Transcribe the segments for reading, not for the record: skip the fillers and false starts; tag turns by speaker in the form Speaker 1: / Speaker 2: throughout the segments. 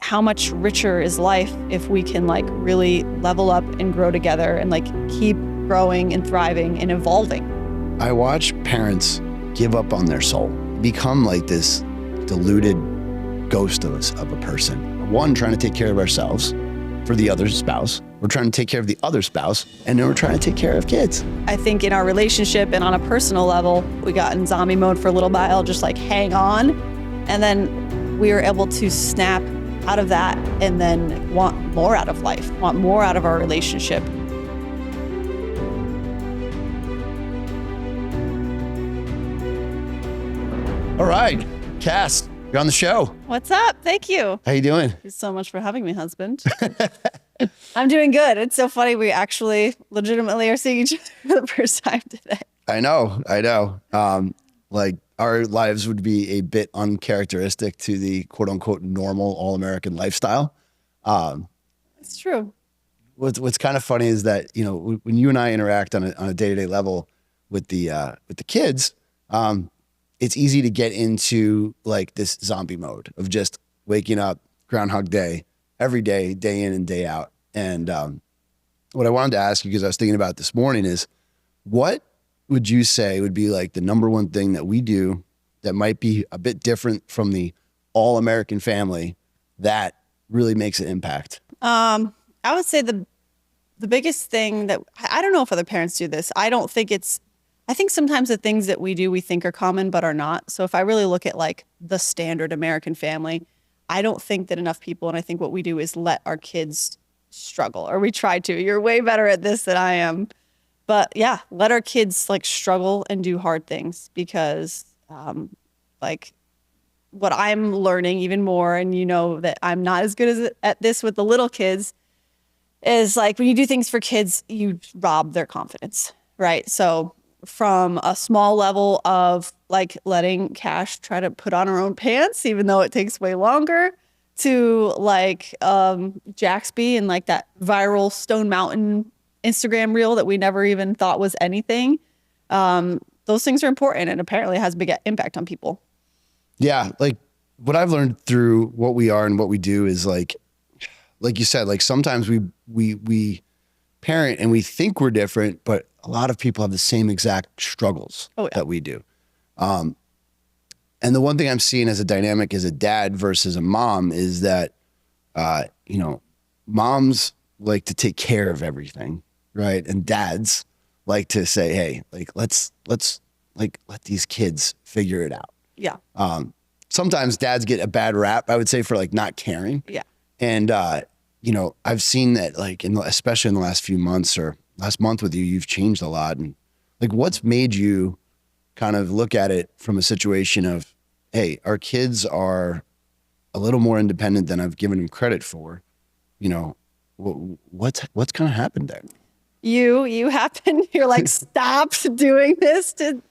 Speaker 1: how much richer is life if we can like really level up and grow together and like keep growing and thriving and evolving.
Speaker 2: I watch parents give up on their soul, become like this diluted ghost of a person. One, trying to take care of ourselves for the other spouse. We're trying to take care of the other spouse, and then we're trying to take care of kids.
Speaker 1: I think in our relationship and on a personal level, we got in zombie mode for a little while, just like hang on. And then we were able to snap out of that and then want more out of life, want more out of our relationship.
Speaker 2: All right, Cass, you're on the show.
Speaker 1: What's up? Thank you.
Speaker 2: How you doing?
Speaker 1: Thank you so much for having me, husband. I'm doing good. It's so funny. We actually legitimately are seeing each other for the first time today.
Speaker 2: I know. Like our lives would be a bit uncharacteristic to the quote unquote normal all-American lifestyle.
Speaker 1: It's true.
Speaker 2: What's kind of funny is that, you know, when you and I interact on a day-to-day level with the kids, it's easy to get into like this zombie mode of just waking up, Groundhog Day, every day, day in and day out. And what I wanted to ask you, because I was thinking about it this morning, is what would you say would be like the number one thing that we do that might be a bit different from the all-American family that really makes an impact?
Speaker 1: I would say the biggest thing that, I don't know if other parents do this. I think sometimes the things that we do, we think are common, but are not. So if I really look at like the standard American family, I don't think that enough people, and I think what we do is let our kids struggle, or we try to. You're way better at this than I am. But yeah, let our kids like struggle and do hard things, because like what I'm learning even more, and you know that I'm not as good at this with the little kids, is like when you do things for kids, you rob their confidence, right? So from a small level of like letting Cash try to put on her own pants, even though it takes way longer, to like Jaxby and like that viral Stone Mountain Instagram reel that we never even thought was anything. Those things are important, and apparently has a big impact on people.
Speaker 2: Yeah, like what I've learned through what we are and what we do is like you said, like sometimes we parent and we think we're different, but a lot of people have the same exact struggles that we do. And the one thing I'm seeing as a dynamic as a dad versus a mom is that, you know, moms like to take care of everything, right? And dads like to say, hey, like, let's like let these kids figure it out.
Speaker 1: Yeah.
Speaker 2: Sometimes dads get a bad rap, I would say, for like not caring.
Speaker 1: Yeah.
Speaker 2: And, you know, I've seen that like, especially in the last few months or last month with you, you've changed a lot. And like, what's made you kind of look at it from a situation of, hey, our kids are a little more independent than I've given them credit for. You know, what's kind of happened there?
Speaker 1: You happen, you're like, stop doing this, to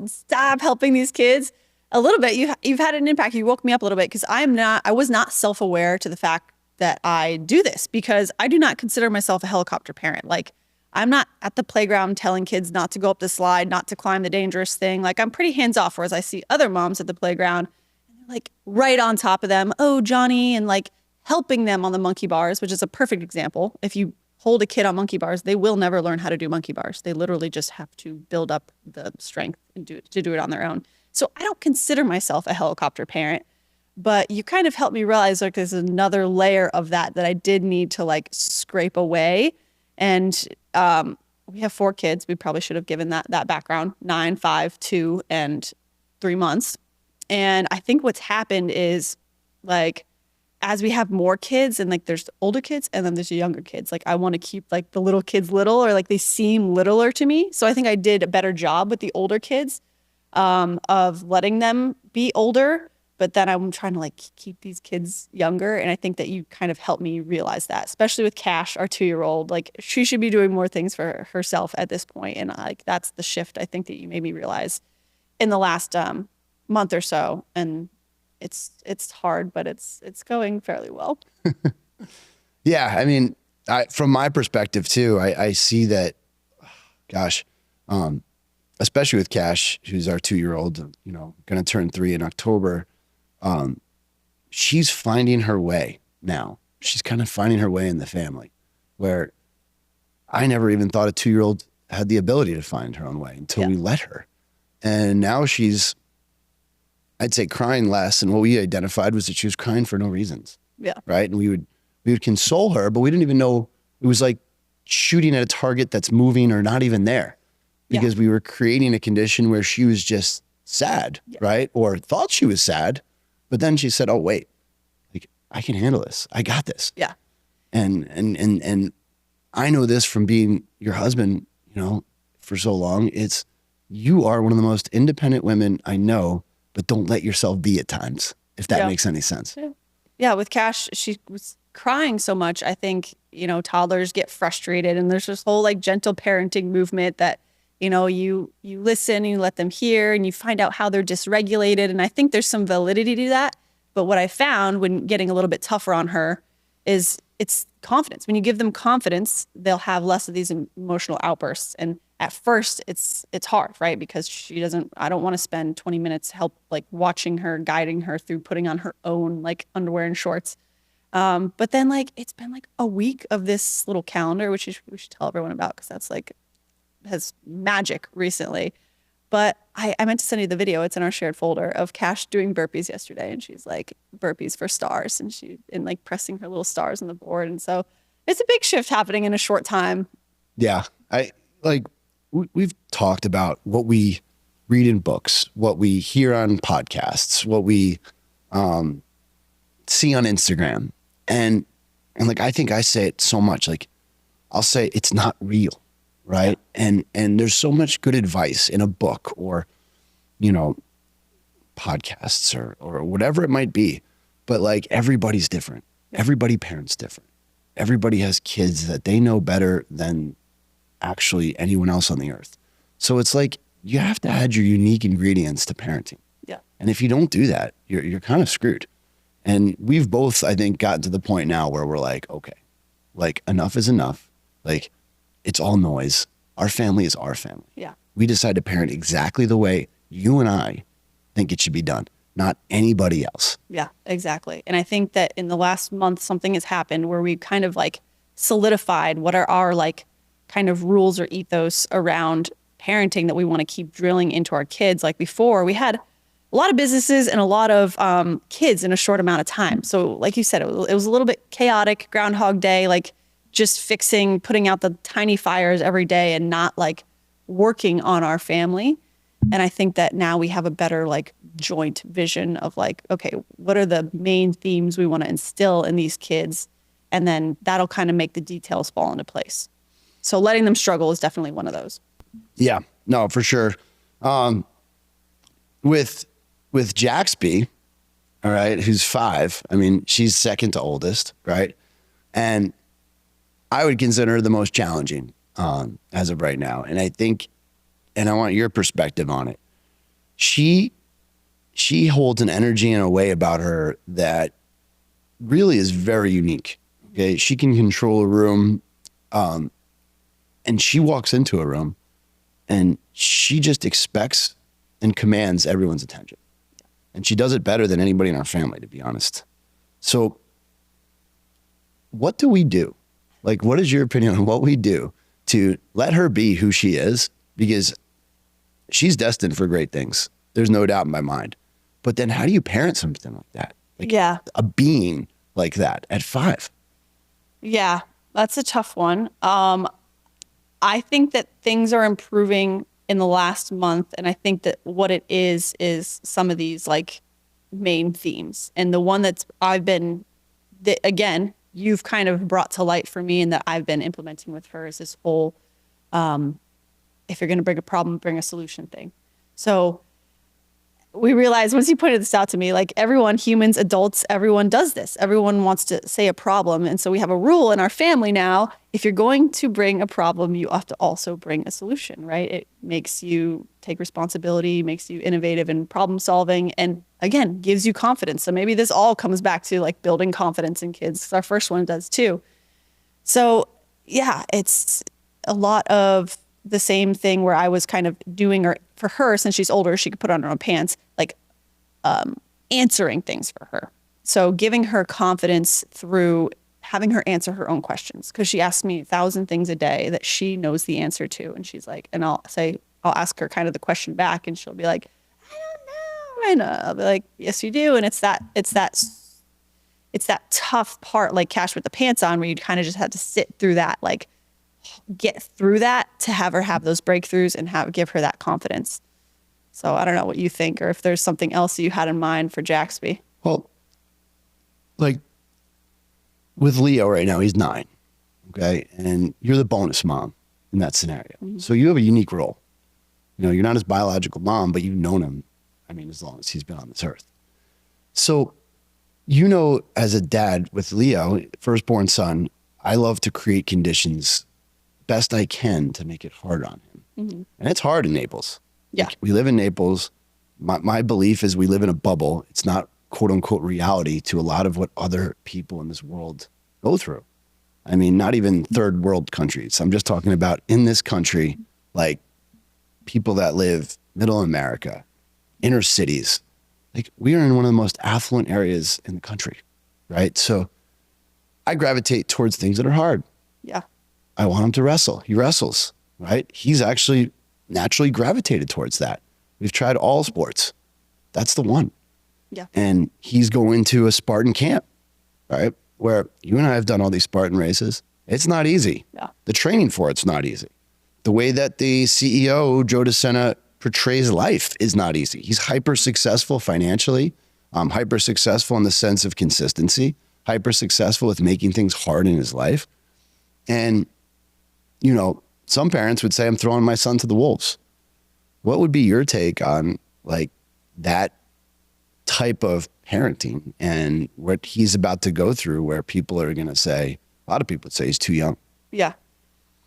Speaker 1: stop helping these kids. A little bit, you've had an impact. You woke me up a little bit, because I was not self-aware to the fact that I do this, because I do not consider myself a helicopter parent. Like, I'm not at the playground telling kids not to go up the slide, not to climb the dangerous thing. Like, I'm pretty hands off, whereas I see other moms at the playground, and they're like right on top of them. Oh, Johnny, and like helping them on the monkey bars, which is a perfect example. If you hold a kid on monkey bars, they will never learn how to do monkey bars. They literally just have to build up the strength and do it on their own. So I don't consider myself a helicopter parent, but you kind of helped me realize like there's another layer of that I did need to like scrape away. And we have 4 kids. We probably should have given that background: 9, 5, 2, and 3 months. And I think what's happened is like, as we have more kids, and like there's older kids and then there's younger kids, like I want to keep like the little kids little, or like they seem littler to me. So I think I did a better job with the older kids of letting them be older, but then I'm trying to like keep these kids younger. And I think that you kind of helped me realize that, especially with Cash, our 2-year-old, like she should be doing more things for herself at this point. And like, that's the shift I think that you made me realize in the last month or so. And it's hard, but it's going fairly well.
Speaker 2: Yeah. I mean, from my perspective too, I see that, gosh, especially with Cash, who's our 2-year-old, you know, going to turn 3 in October. She's finding her way. now. She's kind of finding her way in the family, where I never even thought a 2-year-old had the ability to find her own way until we let her. And now she's, I'd say, crying less. And what we identified was that she was crying for no reasons.
Speaker 1: Yeah.
Speaker 2: Right. And we would console her, but we didn't even know. It was like shooting at a target that's moving or not even there, because we were creating a condition where she was just sad, right? Or thought she was sad. But then she said, oh, wait, like, I can handle this. I got this.
Speaker 1: Yeah.
Speaker 2: And I know this from being your husband, you know, for so long. It's, you are one of the most independent women I know, but don't let yourself be at times, if that makes any sense.
Speaker 1: Yeah. With Cash, she was crying so much. I think, you know, toddlers get frustrated, and there's this whole like gentle parenting movement that, you know, you listen and you let them hear and you find out how they're dysregulated. And I think there's some validity to that. But what I found when getting a little bit tougher on her is it's confidence. When you give them confidence, they'll have less of these emotional outbursts. And at first it's hard, right? Because I don't want to spend 20 minutes like watching her, guiding her through putting on her own like underwear and shorts. But then like, it's been like a week of this little calendar, which we should tell everyone about, because that's like, has magic recently. But I meant to send you the video. It's in our shared folder of Cash doing burpees yesterday. And she's like, burpees for stars. And like pressing her little stars on the board. And so it's a big shift happening in a short time.
Speaker 2: Yeah. We've talked about what we read in books, what we hear on podcasts, what we see on Instagram. And like, I think I say it so much, like I'll say it's not real. Right. Yeah. And there's so much good advice in a book or, you know, podcasts or whatever it might be. But like, everybody's different. Everybody parents different. Everybody has kids that they know better than actually anyone else on the earth. So it's like, you have to add your unique ingredients to parenting.
Speaker 1: Yeah.
Speaker 2: And if you don't do that, you're kind of screwed. And we've both, I think, gotten to the point now where we're like, okay, like enough is enough. Like, it's all noise. Our family is our family.
Speaker 1: Yeah.
Speaker 2: We decide to parent exactly the way you and I think it should be done, not anybody else.
Speaker 1: Yeah, exactly. And I think that in the last month, something has happened where we kind of like solidified what are our like kind of rules or ethos around parenting that we want to keep drilling into our kids. Like before, we had a lot of businesses and a lot of kids in a short amount of time. So like you said, it was a little bit chaotic, Groundhog Day, like just fixing, putting out the tiny fires every day and not like working on our family. And I think that now we have a better like joint vision of like, okay, what are the main themes we want to instill in these kids? And then that'll kind of make the details fall into place. So letting them struggle is definitely one of those.
Speaker 2: Yeah, no, for sure. With Jaxby, all right, who's 5, I mean, she's second to oldest, right? And I would consider her the most challenging as of right now. And I think, and I want your perspective on it. She holds an energy and a way about her that really is very unique. Okay. She can control a room. And she walks into a room and she just expects and commands everyone's attention. And she does it better than anybody in our family, to be honest. So what do we do? Like, what is your opinion on what we do to let her be who she is? Because she's destined for great things. There's no doubt in my mind. But then how do you parent something like that? Like a being like that at 5?
Speaker 1: Yeah, that's a tough one. I think that things are improving in the last month. And I think that what it is some of these like main themes. And the one that again, you've kind of brought to light for me and that I've been implementing with her is this whole, if you're going to bring a problem, bring a solution thing. So we realized once you pointed this out to me, like everyone, humans, adults, everyone does this. Everyone wants to say a problem. And so we have a rule in our family now. If you're going to bring a problem, you have to also bring a solution, right? It makes you take responsibility, makes you innovative in problem solving, and again, gives you confidence. So maybe this all comes back to like building confidence in kids, because our first one does too. So yeah, it's a lot of the same thing where I was kind of doing, or for her, since she's older, she could put on her own pants, like answering things for her. So giving her confidence through having her answer her own questions, because she asks me 1,000 things a day that she knows the answer to. And she's like, and I'll ask her kind of the question back, and she'll be like, I don't know. And I'll be like, yes, you do. And it's that tough part, like Cash with the pants on, where you kind of just have to sit through that, like get through that to have her have those breakthroughs and give her that confidence. So I don't know what you think, or if there's something else you had in mind for Jaxby.
Speaker 2: Well, like with Leo right now, he's 9. Okay. And you're the bonus mom in that scenario. Mm-hmm. So you have a unique role. You know, you're not his biological mom, but you've known him, I mean, as long as he's been on this earth. So, you know, as a dad with Leo, firstborn son, I love to create conditions best I can to make it hard on him. Mm-hmm. And it's hard in Naples.
Speaker 1: Yeah.
Speaker 2: Like, we live in Naples. My belief is we live in a bubble. It's not quote unquote reality to a lot of what other people in this world go through. I mean, not even third world countries. I'm just talking about in this country, like people that live middle America, inner cities. Like, we are in one of the most affluent areas in the country, right? So I gravitate towards things that are hard.
Speaker 1: Yeah.
Speaker 2: I want him to wrestle. He wrestles, right? He's actually naturally gravitated towards that. We've tried all sports. That's the one.
Speaker 1: Yeah.
Speaker 2: And he's going to a Spartan camp, right? Where you and I have done all these Spartan races. It's not easy.
Speaker 1: Yeah.
Speaker 2: The training for it's not easy. The way that the CEO, Joe DeSena, portrays life is not easy. He's hyper successful financially, hyper successful in the sense of consistency, hyper successful with making things hard in his life. And, you know, some parents would say, I'm throwing my son to the wolves. What would be your take on like that type of parenting and what he's about to go through, where people are going to say, a lot of people would say he's too young?
Speaker 1: Yeah.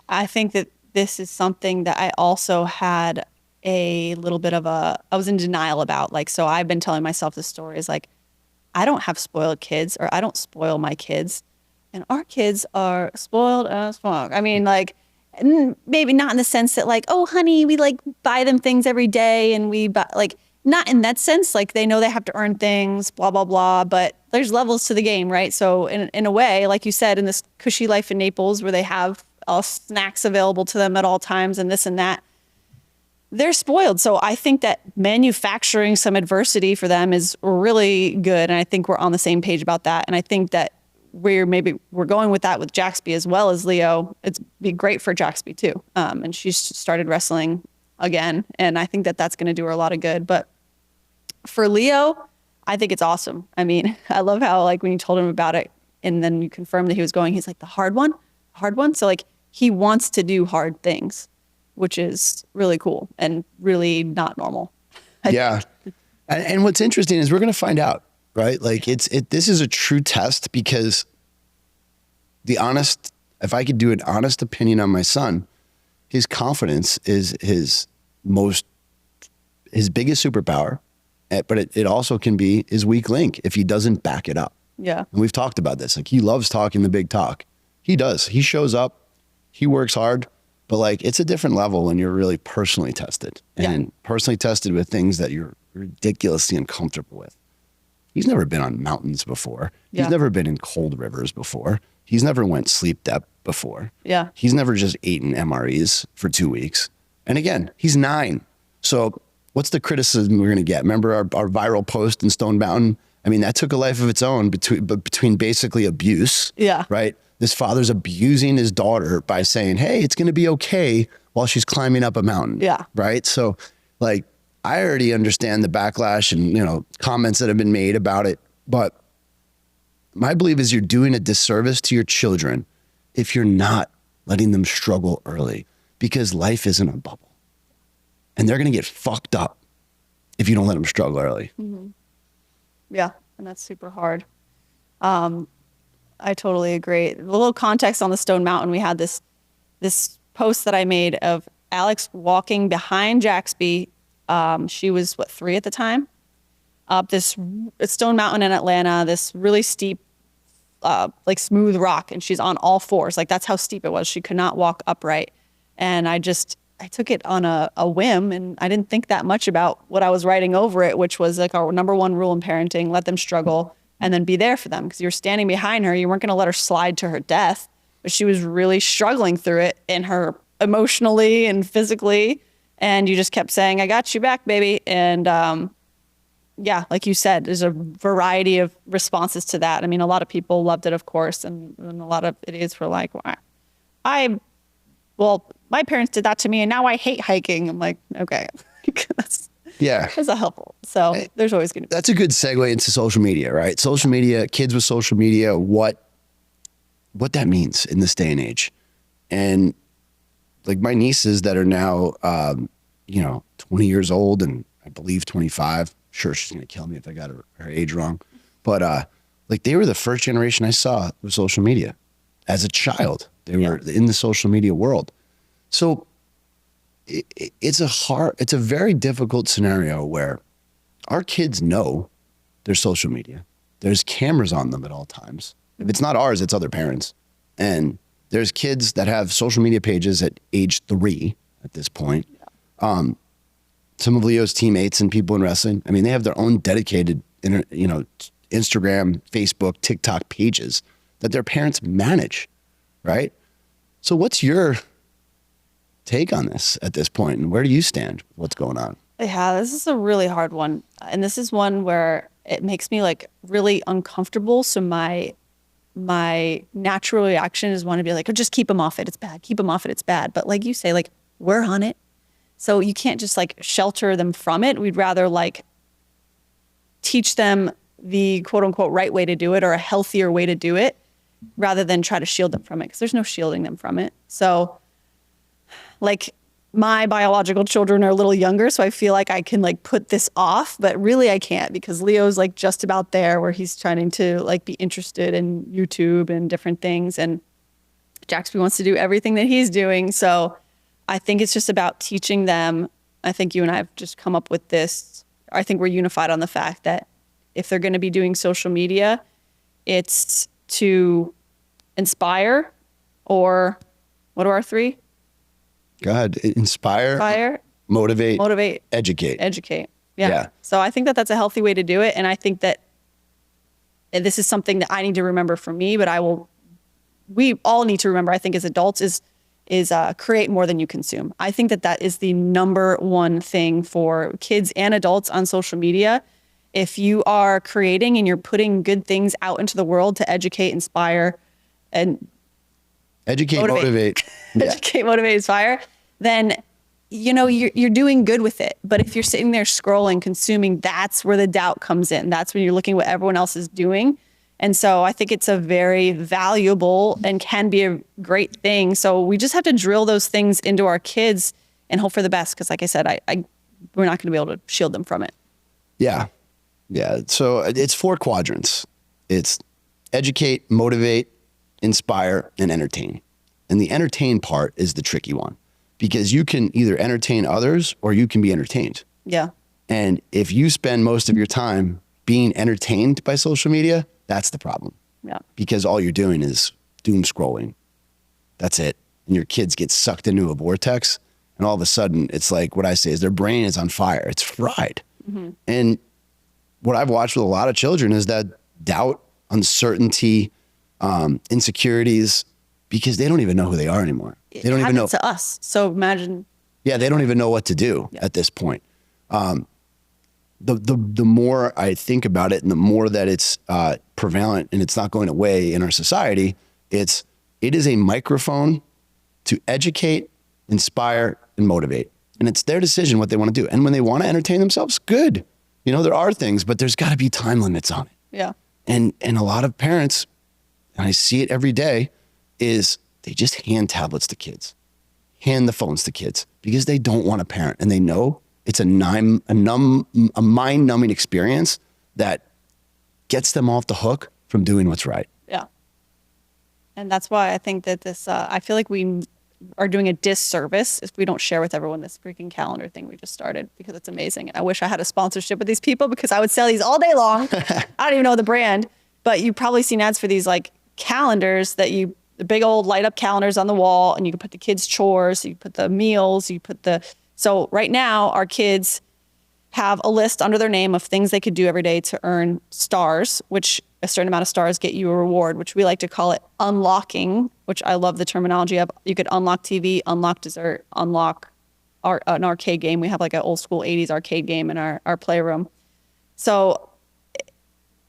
Speaker 1: I think that this is something that I also had a little bit of I was in denial about. Like, so I've been telling myself this story is like, I don't have spoiled kids, or I don't spoil my kids. And our kids are spoiled as fuck. I mean, like, maybe not in the sense that like, oh, honey, we like buy them things every day, and we buy, like, not in that sense. Like, they know they have to earn things, blah, blah, blah. But there's levels to the game, right? So in a way, like you said, in this cushy life in Naples where they have all snacks available to them at all times and this and that, they're spoiled. So I think that manufacturing some adversity for them is really good. And I think we're on the same page about that. And I think that we're going with that with Jaxby as well as Leo. It's be great for Jaxby too. And she's started wrestling again. And I think that that's going to do her a lot of good. But for Leo, I think it's awesome. I mean, I love how, like, when you told him about it and then you confirmed that he was going, he's like, the hard one. So like, he wants to do hard things, which is really cool and really not normal.
Speaker 2: Yeah. And what's interesting is we're going to find out, right? Like, this is a true test, because if I could do an honest opinion on my son, his confidence is his biggest superpower, but it also can be his weak link if he doesn't back it up.
Speaker 1: Yeah.
Speaker 2: And we've talked about this. Like, he loves talking the big talk. He does. He shows up, he works hard, but like, it's a different level when you're really personally tested, and personally tested with things that you're ridiculously uncomfortable with. He's never been on mountains before.
Speaker 1: Yeah.
Speaker 2: He's never been in cold rivers before. He's never went sleep depth before.
Speaker 1: Yeah.
Speaker 2: He's never just eaten MREs for 2 weeks. And again, he's 9. So what's the criticism we're going to get? Remember our viral post in Stone Mountain? I mean, that took a life of its own between basically abuse.
Speaker 1: Yeah.
Speaker 2: Right? This father's abusing his daughter by saying, hey, it's going to be okay while she's climbing up a mountain.
Speaker 1: Yeah.
Speaker 2: Right? So like, I already understand the backlash and, you know, comments that have been made about it. But my belief is you're doing a disservice to your children if you're not letting them struggle early, because life isn't a bubble. And they're going to get fucked up if you don't let them struggle early.
Speaker 1: Mm-hmm. Yeah. And that's super hard. I totally agree. A little context on the Stone Mountain. We had this post that I made of Alex walking behind Jaxby. She was 3 at the time, up this Stone Mountain in Atlanta, this really steep, like smooth rock. And she's on all fours. Like, that's how steep it was. She could not walk upright. And I took it on a whim, and I didn't think that much about what I was writing over it, which was like our number one rule in parenting: let them struggle. and then be there for them because you're standing behind her. You weren't going to let her slide to her death, but she was really struggling through it in her emotionally and physically. And you just kept saying, I got you back, baby. And yeah, like you said, there's a variety of responses to that. I mean, a lot of people loved it, of course. And a lot of idiots were like, well, my parents did that to me and now I hate hiking. I'm like, okay, that's a helpful. So there's always going to be.
Speaker 2: That's a good segue into social media, right? Social media, kids with social media, what that means in this day and age. And like my nieces that are now, 20 years old and I believe 25. Sure, she's going to kill me if I got her age wrong. But like they were the first generation I saw with social media as a child. They were in the social media world. So it's a very difficult scenario where our kids know there's social media. There's cameras on them at all times. If it's not ours, it's other parents. And there's kids that have social media pages at age 3 at this point. Some of Leo's teammates and people in wrestling, I mean, they have their own dedicated, Instagram, Facebook, TikTok pages that their parents manage, right? So what's your take on this at this point, and where do you stand? What's going on?
Speaker 1: Yeah, this is a really hard one. And this is one where it makes me like really uncomfortable. So my natural reaction is want to be like, oh, just keep them off it. It's bad. Keep them off it. It's bad. But like you say, like we're on it. So you can't just like shelter them from it. We'd rather like teach them the quote unquote right way to do it or a healthier way to do it rather than try to shield them from it because there's no shielding them from it. So like my biological children are a little younger, so I feel like I can like put this off, but really I can't because Leo's like just about there where he's trying to like be interested in YouTube and different things. And Jaxby wants to do everything that he's doing. So I think it's just about teaching them. I think you and I have just come up with this. I think we're unified on the fact that if they're going to be doing social media, it's to inspire or what are our 3?
Speaker 2: Go ahead. Inspire, motivate, educate.
Speaker 1: Yeah. So I think that that's a healthy way to do it. And I think that this is something that I need to remember for me, but we all need to remember, I think as adults is create more than you consume. I think that that is the number one thing for kids and adults on social media. If you are creating and you're putting good things out into the world to educate, inspire, and
Speaker 2: motivate. Yeah.
Speaker 1: Educate, motivate, inspire, then you're doing good with it. But if you're sitting there scrolling, consuming, that's where the doubt comes in. That's when you're looking at what everyone else is doing. And so I think it's a very valuable and can be a great thing. So we just have to drill those things into our kids and hope for the best. Because like I said, we're not going to be able to shield them from it.
Speaker 2: Yeah. Yeah. So it's 4 quadrants. It's educate, motivate, inspire, and entertain. And the entertain part is the tricky one because you can either entertain others or you can be entertained.
Speaker 1: Yeah.
Speaker 2: And if you spend most of your time being entertained by social media, that's the problem.
Speaker 1: Yeah.
Speaker 2: Because all you're doing is doom scrolling. That's it. And your kids get sucked into a vortex. And all of a sudden, it's like what I say is their brain is on fire. It's fried. Mm-hmm. And what I've watched with a lot of children is that doubt, uncertainty, insecurities, because they don't even know who they are anymore. They don't even know.
Speaker 1: To us. So imagine.
Speaker 2: Yeah, they don't even know what to do at this point. The more I think about it and the more that it's prevalent and it's not going away in our society, it is a microphone to educate, inspire, and motivate. And it's their decision what they want to do. And when they want to entertain themselves, good. There are things, but there's got to be time limits on it.
Speaker 1: Yeah.
Speaker 2: And a lot of parents, and I see it every day, is they just hand tablets to kids, hand the phones to kids because they don't want to parent and they know it's a mind-numbing experience that gets them off the hook from doing what's right.
Speaker 1: Yeah. And that's why I think that this, I feel like we are doing a disservice if we don't share with everyone this freaking calendar thing we just started because it's amazing. And I wish I had a sponsorship with these people because I would sell these all day long. I don't even know the brand, but you've probably seen ads for these like calendars the big old light up calendars on the wall and you can put the kids' chores, you put the meals, so right now, our kids, have a list under their name of things they could do every day to earn stars, which a certain amount of stars get you a reward, which we like to call it unlocking, which I love the terminology of. You could unlock TV, unlock dessert, unlock an arcade game. We have like an old school 80s arcade game in our playroom. So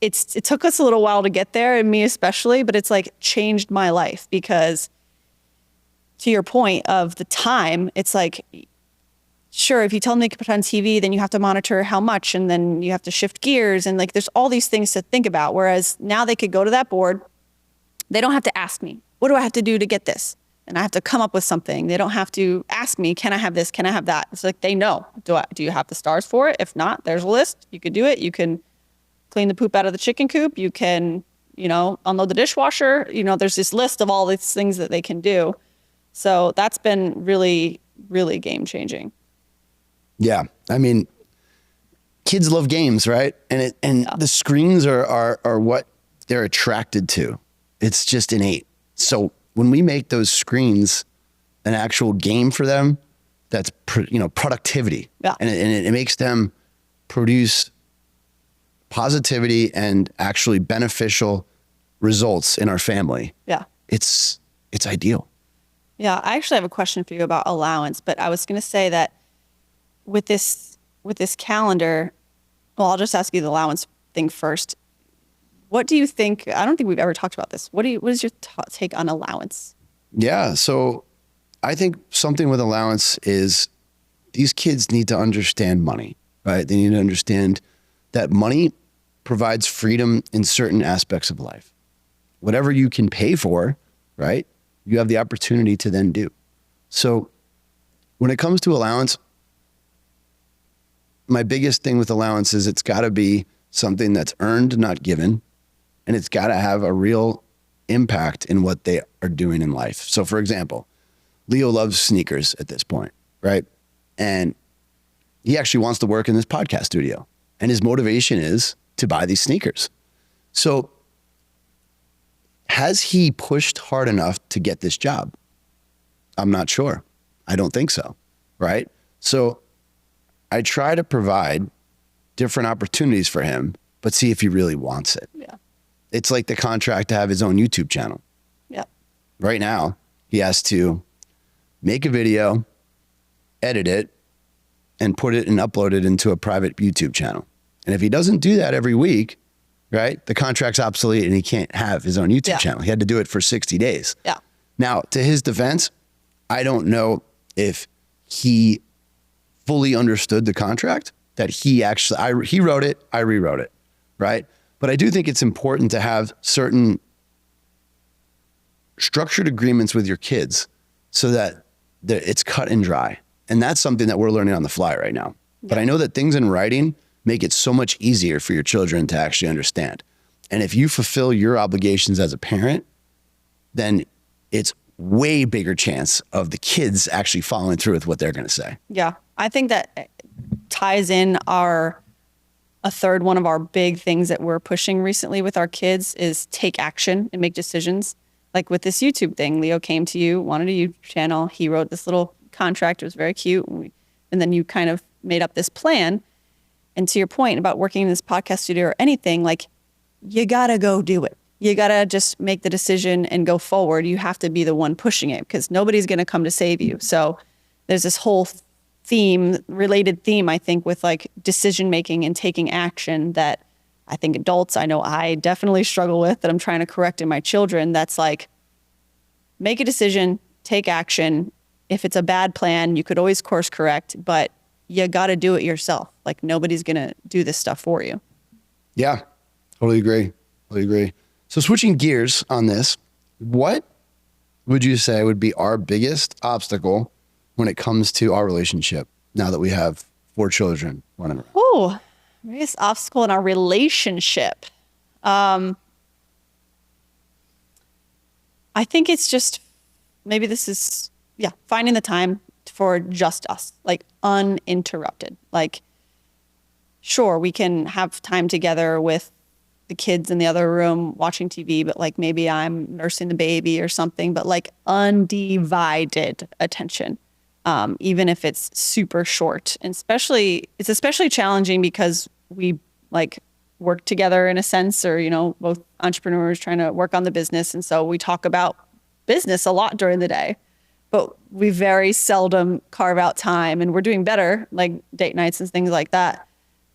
Speaker 1: it took us a little while to get there, and me especially, but it's like changed my life because to your point of the time, it's like, sure, if you tell them they can put on TV, then you have to monitor how much, and then you have to shift gears, and like there's all these things to think about. Whereas now they could go to that board. They don't have to ask me, what do I have to do to get this? And I have to come up with something. They don't have to ask me, can I have this? Can I have that? It's like they know. Do you have the stars for it? If not, there's a list. You could do it. You can clean the poop out of the chicken coop. You can, unload the dishwasher. There's this list of all these things that they can do. So that's been really, really game changing.
Speaker 2: Yeah. I mean, kids love games, right? And the screens are what they're attracted to. It's just innate. So when we make those screens an actual game for them, that's productivity.
Speaker 1: Yeah.
Speaker 2: And it makes them produce positivity and actually beneficial results in our family.
Speaker 1: Yeah.
Speaker 2: It's ideal.
Speaker 1: Yeah. I actually have a question for you about allowance, but I was going to say that with this calendar, well, I'll just ask you the allowance thing first. What do you think? I don't think we've ever talked about this. What is your take on allowance?
Speaker 2: Yeah. So I think something with allowance is these kids need to understand money, right? They need to understand that money provides freedom in certain aspects of life. Whatever you can pay for, right? You have the opportunity to then do. So when it comes to allowance, my biggest thing with allowance is it's got to be something that's earned, not given. And it's got to have a real impact in what they are doing in life. So for example, Leo loves sneakers at this point, right? And he actually wants to work in this podcast studio. And his motivation is to buy these sneakers. So has he pushed hard enough to get this job? I'm not sure. I don't think so, right? So I try to provide different opportunities for him, but see if he really wants it.
Speaker 1: Yeah.
Speaker 2: It's like the contract to have his own YouTube channel.
Speaker 1: Yeah.
Speaker 2: Right now, he has to make a video, edit it, and put it and upload it into a private YouTube channel. And if he doesn't do that every week, right, the contract's obsolete and he can't have his own YouTube channel. He had to do it for 60 days.
Speaker 1: Yeah.
Speaker 2: Now, to his defense, I don't know if he fully understood the contract, that he wrote it, I rewrote it, right? But I do think it's important to have certain structured agreements with your kids so that it's cut and dry. And that's something that we're learning on the fly right now. Yeah. But I know that things in writing make it so much easier for your children to actually understand. And if you fulfill your obligations as a parent, then it's way bigger chance of the kids actually following through with what they're going to say.
Speaker 1: Yeah. I think that ties in a third one of our big things that we're pushing recently with our kids is take action and make decisions. Like with this YouTube thing, Leo came to you, wanted a YouTube channel. He wrote this little contract. It was very cute. And then you kind of made up this plan. And to your point about working in this podcast studio or anything, like you got to go do it. You got to just make the decision and go forward. You have to be the one pushing it because nobody's going to come to save you. So there's this whole related theme, I think, with like decision making and taking action that I think adults, I know I definitely struggle with, that I'm trying to correct in my children. That's like, make a decision, take action. If it's a bad plan, you could always course correct, but you got to do it yourself. Like nobody's going to do this stuff for you.
Speaker 2: Yeah, totally agree. So switching gears on this, what would you say would be our biggest obstacle when it comes to our relationship now that we have 4 children running around?
Speaker 1: Oh, biggest obstacle in our relationship. I think it's just, maybe this is, finding the time for just us, like uninterrupted. Like, sure, we can have time together with the kids in the other room watching TV, but like maybe I'm nursing the baby or something, but like undivided attention. even if it's super short. And it's especially challenging because we like work together in a sense, or, both entrepreneurs trying to work on the business. And so we talk about business a lot during the day, but we very seldom carve out time, and we're doing better, like date nights and things like that,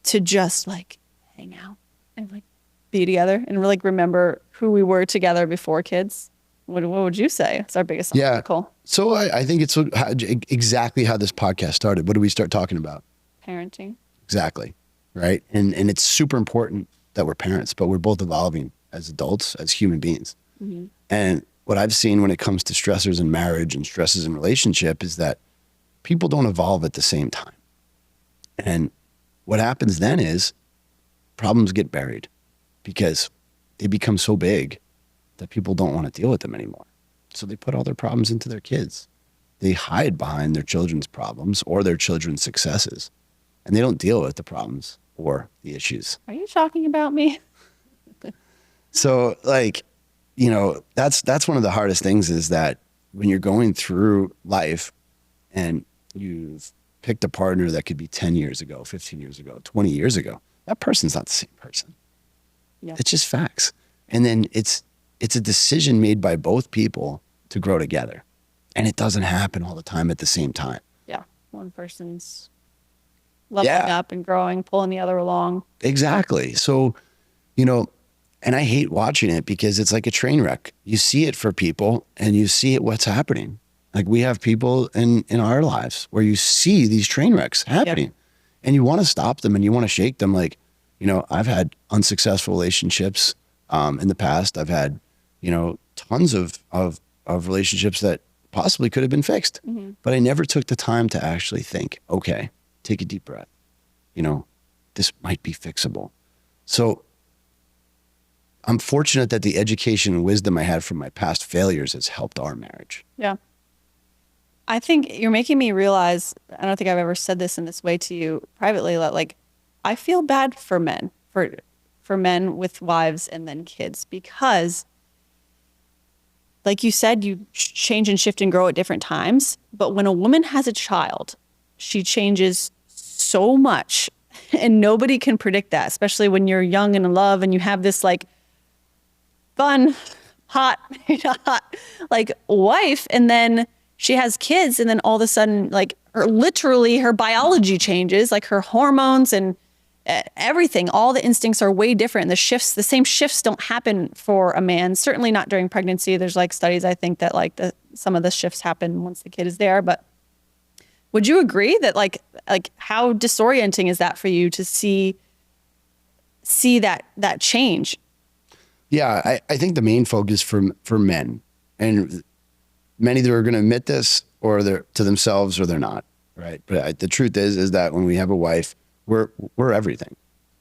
Speaker 1: to just like hang out and like be together and like remember who we were together before kids. What would you say? It's our biggest obstacle.
Speaker 2: So I think it's exactly how this podcast started. What did we start talking about?
Speaker 1: Parenting.
Speaker 2: Exactly. Right. And it's super important that we're parents, but we're both evolving as adults, as human beings. Mm-hmm. And what I've seen when it comes to stressors in marriage and stresses in relationship is that people don't evolve at the same time. And what happens then is problems get buried because they become so big that people don't want to deal with them anymore. So they put all their problems into their kids. They hide behind their children's problems or their children's successes, and they don't deal with the problems or the issues.
Speaker 1: Are you talking about me?
Speaker 2: So that's one of the hardest things, is that when you're going through life and you've picked a partner that could be 10 years ago, 15 years ago, 20 years ago, that person's not the same person. Yeah. It's just facts. And then it's a decision made by both people to grow together. And it doesn't happen all the time at the same time.
Speaker 1: Yeah. One person's leveling up and growing, pulling the other along.
Speaker 2: Exactly. So, and I hate watching it because it's like a train wreck. You see it for people and you see what's happening. Like we have people in our lives where you see these train wrecks happening and you want to stop them and you want to shake them. Like, I've had unsuccessful relationships in the past. I've had, tons of relationships that possibly could have been fixed, but I never took the time to actually think, okay, take a deep breath. This might be fixable. So I'm fortunate that the education and wisdom I had from my past failures has helped our marriage.
Speaker 1: Yeah. I think you're making me realize, I don't think I've ever said this in this way to you privately, that like, I feel bad for men, for men with wives and then kids, because like you said, you change and shift and grow at different times. But when a woman has a child, she changes so much, and nobody can predict that, especially when you're young and in love and you have this like fun, hot, like wife, and then she has kids, and then all of a sudden, like her biology changes, like her hormones and everything, all the instincts are way different. The same shifts don't happen for a man, certainly not during pregnancy. There's like studies, I think, that like some of the shifts happen once the kid is there. But would you agree that like how disorienting is that for you to see that change?
Speaker 2: Yeah, I think the main focus for men, and many that are going to admit this, or they're to themselves, or they're not, right? But the truth is that when we have a wife, we're everything,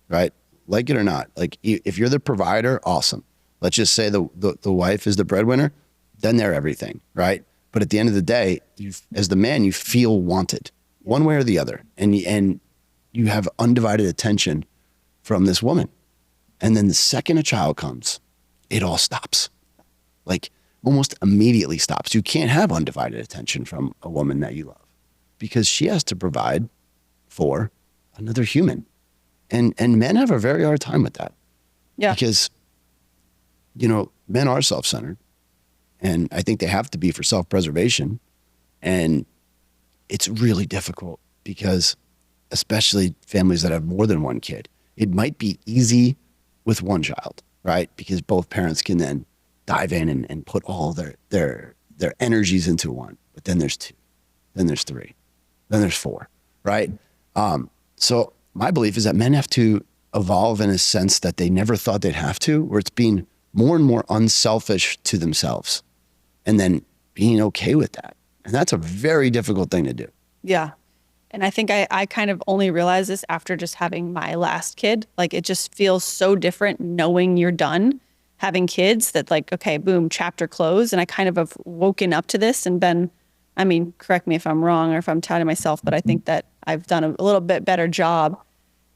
Speaker 2: right? Like it or not. Like if you're the provider, awesome. Let's just say the wife is the breadwinner, then they're everything, right? But at the end of the day, as the man, you feel wanted one way or the other, and you have undivided attention from this woman. And then the second a child comes, it all stops. Like almost immediately stops. You can't have undivided attention from a woman that you love, because she has to provide for another human. And men have a very hard time with that. Yeah. Because, men are self-centered, and I think they have to be for self-preservation. And it's really difficult because, especially families that have more than one kid, it might be easy with one child, right? Because both parents can then dive in and put all their energies into one. But then there's two, then there's three, then there's four, right? So my belief is that men have to evolve in a sense that they never thought they'd have to, where it's being more and more unselfish to themselves, and then being okay with that. And that's a very difficult thing to do. Yeah.
Speaker 1: And I think I kind of only realized this after just having my last kid. Like it just feels so different knowing you're done having kids, that like, okay, boom, chapter closed. And I kind of have woken up to this and been, correct me if I'm wrong or if I'm touting myself, but I think that I've done a little bit better job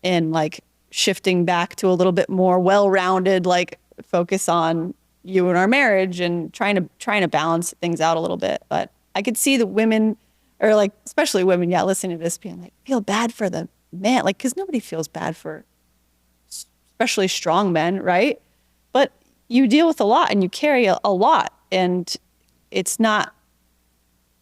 Speaker 1: in like shifting back to a little bit more well-rounded, like focus on you and our marriage and trying to balance things out a little bit. But I could see the women or like, especially women, yeah, listening to this being like, feel bad for the man, like, because nobody feels bad for especially strong men, right? But you deal with a lot and you carry a lot. And it's not,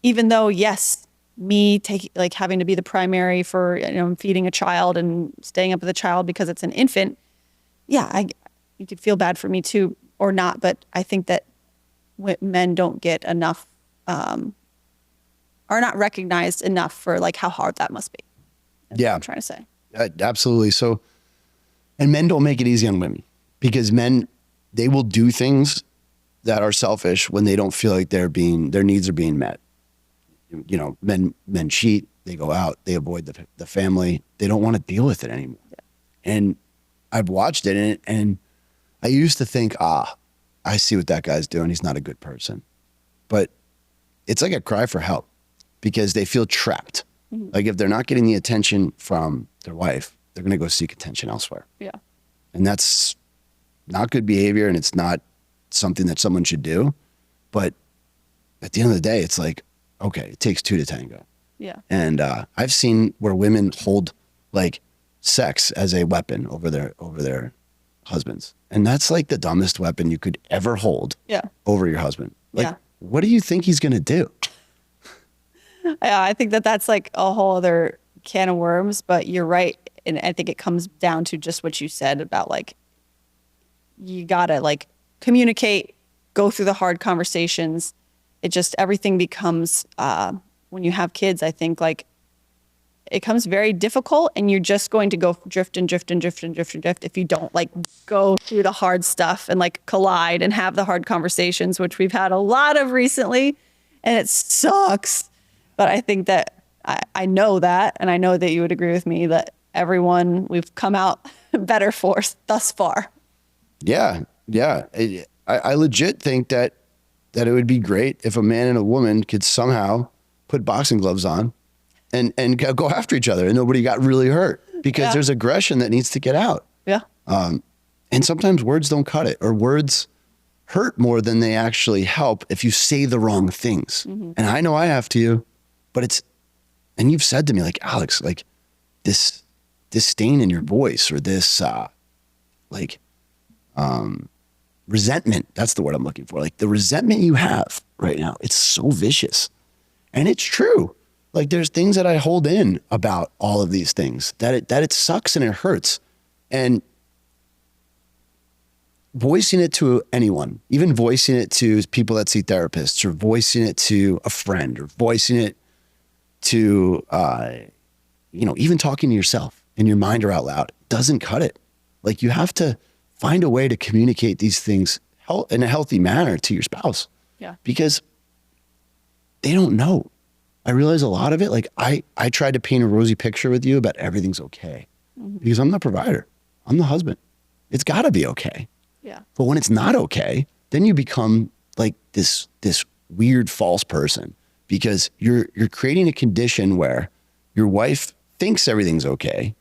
Speaker 1: even though, yes, me like having to be the primary for, feeding a child and staying up with a child because it's an infant. Yeah, you could feel bad for me too, or not. But I think that men don't get enough, are not recognized enough for like how hard that must be. That's what I'm trying to say.
Speaker 2: Absolutely. So, and men don't make it easy on women, because men, they will do things that are selfish when they don't feel like their needs are being met. Men cheat, they go out, they avoid the family. They don't want to deal with it anymore. Yeah. And I've watched it, and I used to think, I see what that guy's doing. He's not a good person. But it's like a cry for help, because they feel trapped. Mm-hmm. Like if they're not getting the attention from their wife, they're going to go seek attention elsewhere. Yeah. And that's not good behavior, and it's not something that someone should do. But at the end of the day, it's like, okay, it takes two to tango. Yeah. And I've seen where women hold like sex as a weapon over their husbands. And that's like the dumbest weapon you could ever hold over your husband. Like, what do you think he's going to do?
Speaker 1: Yeah, I think that's like a whole other can of worms, but you're right. And I think it comes down to just what you said about like, you got to like communicate, go through the hard conversations. It just, everything becomes, when you have kids, I think like it becomes very difficult, and you're just going to go drift if you don't like go through the hard stuff and like collide and have the hard conversations, which we've had a lot of recently, and it sucks. But I think that I know that, and I know that you would agree with me that everyone we've come out better for thus far. Yeah.
Speaker 2: I legit think that it would be great if a man and a woman could somehow put boxing gloves on and go after each other and nobody got really hurt, because there's aggression that needs to get out. Yeah. And sometimes words don't cut it, or words hurt more than they actually help if you say the wrong things. Mm-hmm. And I know I have to you, but and you've said to me like, Alex, like this disdain in your voice, or this resentment. That's the word I'm looking for. Like the resentment you have right now, it's so vicious. And it's true. Like there's things that I hold in about all of these things that it sucks and it hurts. And voicing it to anyone, even voicing it to people that see therapists, or voicing it to a friend, or voicing it to, even talking to yourself in your mind or out loud, doesn't cut it. Like you have to find a way to communicate these things in a healthy manner to your spouse. Yeah. Because they don't know. I realize a lot of it, like I tried to paint a rosy picture with you about everything's okay. Mm-hmm. Because I'm the provider. I'm the husband. It's gotta be okay. Yeah. But when it's not okay, then you become like this weird false person, because you're creating a condition where your wife thinks everything's okay,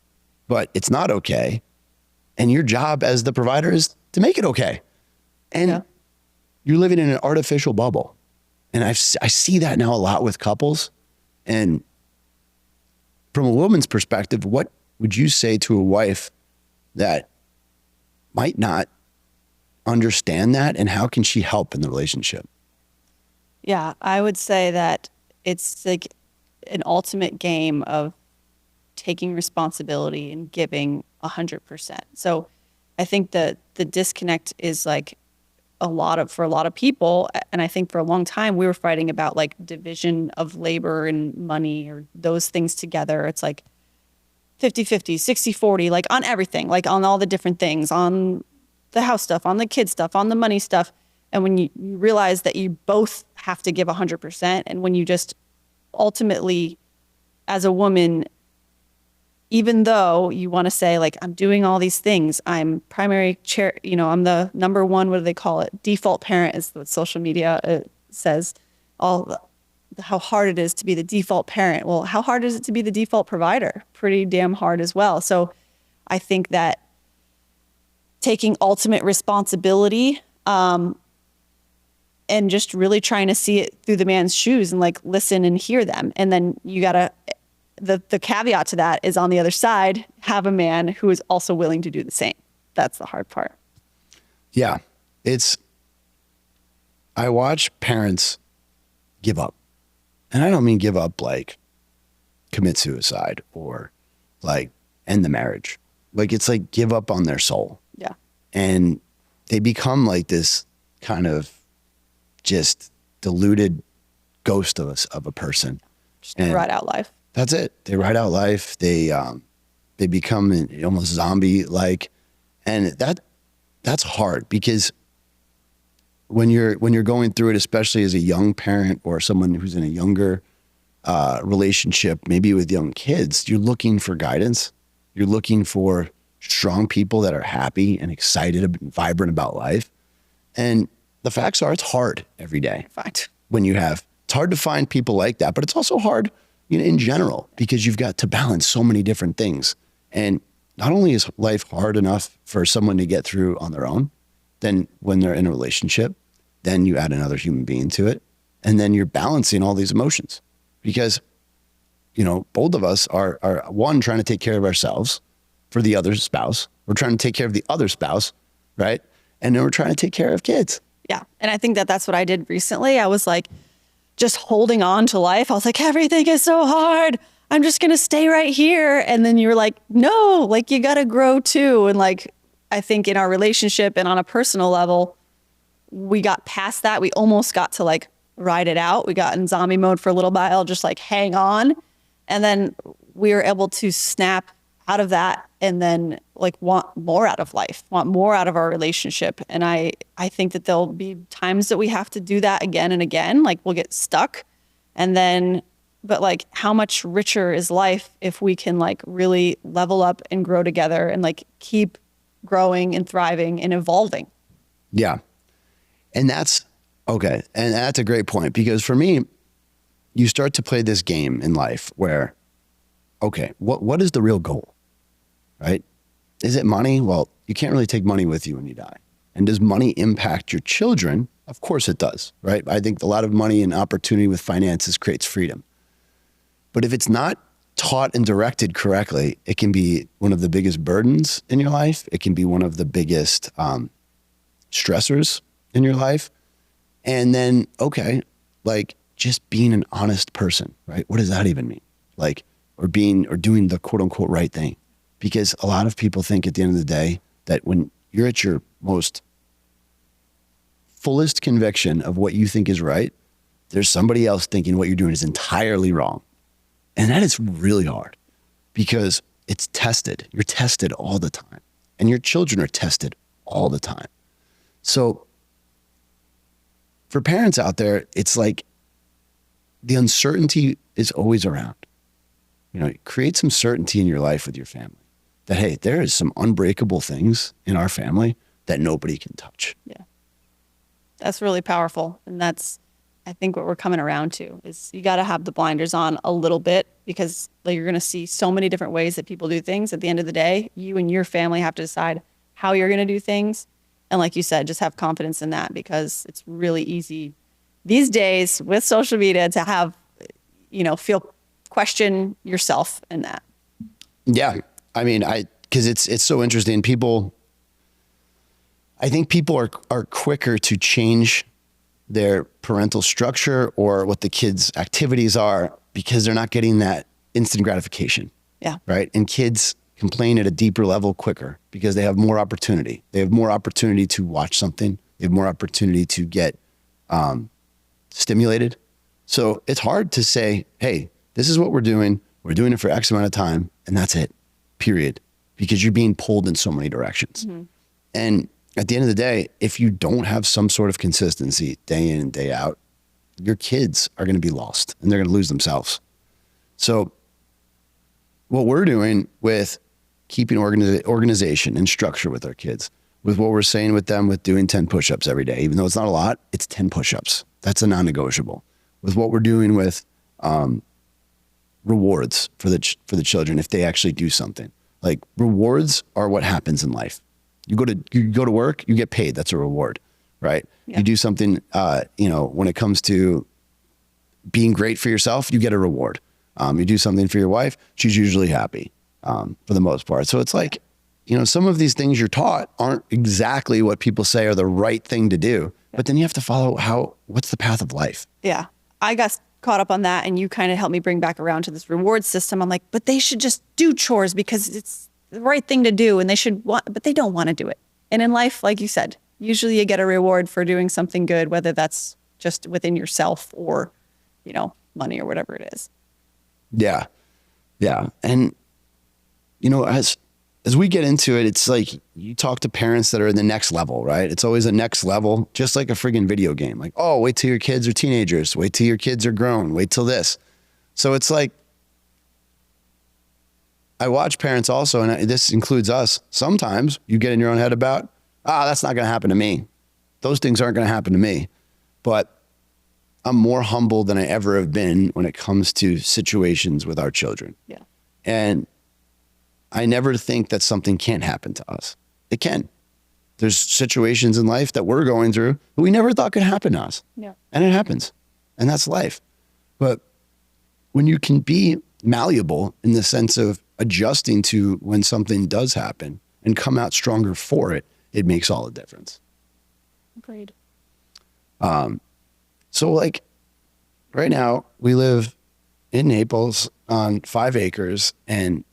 Speaker 2: but it's not okay. And your job as the provider is to make it okay. And you're living in an artificial bubble. And I see that now a lot with couples. And from a woman's perspective, what would you say to a wife that might not understand that, and how can she help in the relationship?
Speaker 1: Yeah, I would say that it's like an ultimate game of taking responsibility and giving 100%. So I think that the disconnect is like for a lot of people. And I think for a long time we were fighting about like division of labor and money, or those things together. It's like 50-50, 60-40, like on everything, like on all the different things, on the house stuff, on the kids stuff, on the money stuff. And when you realize that you both have to give 100%, and when you just ultimately, as a woman, even though you want to say like, I'm doing all these things, I'm primary chair, I'm the number one, what do they call it? Default parent is what social media says, how hard it is to be the default parent. Well, how hard is it to be the default provider? Pretty damn hard as well. So I think that taking ultimate responsibility, and just really trying to see it through the man's shoes and like listen and hear them. And then you gotta, the caveat to that is on the other side, have a man who is also willing to do the same. That's the hard part.
Speaker 2: Yeah. I watch parents give up. And I don't mean give up like commit suicide or like end the marriage. Like it's like give up on their soul.
Speaker 1: Yeah.
Speaker 2: And they become like this kind of just diluted ghost of a person.
Speaker 1: Just ride out life.
Speaker 2: That's it. They ride out life. They become almost zombie like, and that's hard because when you're going through it, especially as a young parent or someone who's in a younger relationship, maybe with young kids, you're looking for guidance. You're looking for strong people that are happy and excited and vibrant about life. And the facts are, it's hard every day.
Speaker 1: Fact.
Speaker 2: It's hard to find people like that, but it's also hard, in general, because you've got to balance so many different things. And not only is life hard enough for someone to get through on their own, then when they're in a relationship, then you add another human being to it. And then you're balancing all these emotions because, both of us are one, trying to take care of ourselves for the other spouse. We're trying to take care of the other spouse, right? And then we're trying to take care of kids.
Speaker 1: Yeah. And I think that's what I did recently. I was like, just holding on to life. I was like, everything is so hard. I'm just going to stay right here. And then you were like, no, like you got to grow too. And like, I think in our relationship and on a personal level, we got past that. We almost got to like ride it out. We got in zombie mode for a little while, just like hang on. And then we were able to snap out of that and then like want more out of life, want more out of our relationship. And I think that there'll be times that we have to do that again and again, like we'll get stuck. And then, but like how much richer is life if we can like really level up and grow together and like keep growing and thriving and evolving.
Speaker 2: Yeah. And that's okay. And that's a great point because for me, you start to play this game in life where, okay, what is the real goal? Right? Is it money? Well, you can't really take money with you when you die. And does money impact your children? Of course it does, right? I think a lot of money and opportunity with finances creates freedom. But if it's not taught and directed correctly, it can be one of the biggest burdens in your life. It can be one of the biggest stressors in your life. And then, okay, like just being an honest person, right? What does that even mean? Like, or doing the quote unquote right thing. Because a lot of people think at the end of the day that when you're at your most fullest conviction of what you think is right, there's somebody else thinking what you're doing is entirely wrong. And that is really hard because it's tested. You're tested all the time. And your children are tested all the time. So for parents out there, it's like the uncertainty is always around. Create some certainty in your life with your family. That, hey, there is some unbreakable things in our family that nobody can touch.
Speaker 1: Yeah. That's really powerful. And that's, I think, what we're coming around to is you got to have the blinders on a little bit because like, you're going to see so many different ways that people do things. At the end of the day, you and your family have to decide how you're going to do things. And like you said, just have confidence in that because it's really easy these days with social media to have, question yourself in that.
Speaker 2: Yeah. I mean, because it's so interesting. I think people are quicker to change their parental structure or what the kids' activities are because they're not getting that instant gratification.
Speaker 1: Yeah.
Speaker 2: Right. And kids complain at a deeper level quicker because they have more opportunity. They have more opportunity to watch something. They have more opportunity to get stimulated. So it's hard to say, hey, this is what we're doing. We're doing it for X amount of time and that's it. Period. Because you're being pulled in so many directions. Mm-hmm. And at the end of the day, if you don't have some sort of consistency day in and day out, your kids are going to be lost and they're going to lose themselves. So what we're doing with keeping organization and structure with our kids, with what we're saying with them with doing 10 push-ups every day, even though it's not a lot, it's 10 push-ups. That's a non-negotiable. With what we're doing with rewards for the children if they actually do something. Like rewards are what happens in life. You go to work, you get paid. That's a reward, right?
Speaker 1: Yeah.
Speaker 2: You do something, when it comes to being great for yourself, you get a reward. You do something for your wife, she's usually happy for the most part. So it's like, some of these things you're taught aren't exactly what people say are the right thing to do, but then you have to follow what's the path of life?
Speaker 1: Yeah. I got caught up on that, and you kind of helped me bring back around to this reward system. I'm like, but they should just do chores because it's the right thing to do, and but they don't want to do it. And in life, like you said, usually you get a reward for doing something good, whether that's just within yourself or, money or whatever it is.
Speaker 2: Yeah. Yeah. And, as we get into it, it's like you talk to parents that are in the next level, right? It's always a next level, just like a friggin' video game. Like, oh, wait till your kids are teenagers. Wait till your kids are grown. Wait till this. So it's like, I watch parents also, and this includes us. Sometimes you get in your own head about, that's not going to happen to me. Those things aren't going to happen to me. But I'm more humble than I ever have been when it comes to situations with our children.
Speaker 1: Yeah.
Speaker 2: And I never think that something can't happen to us. It can. There's situations in life that we're going through that we never thought could happen to us.
Speaker 1: Yeah.
Speaker 2: And it happens. And that's life. But when you can be malleable in the sense of adjusting to when something does happen and come out stronger for it, it makes all the difference.
Speaker 1: Agreed.
Speaker 2: So like right now we live in Naples on 5 acres, and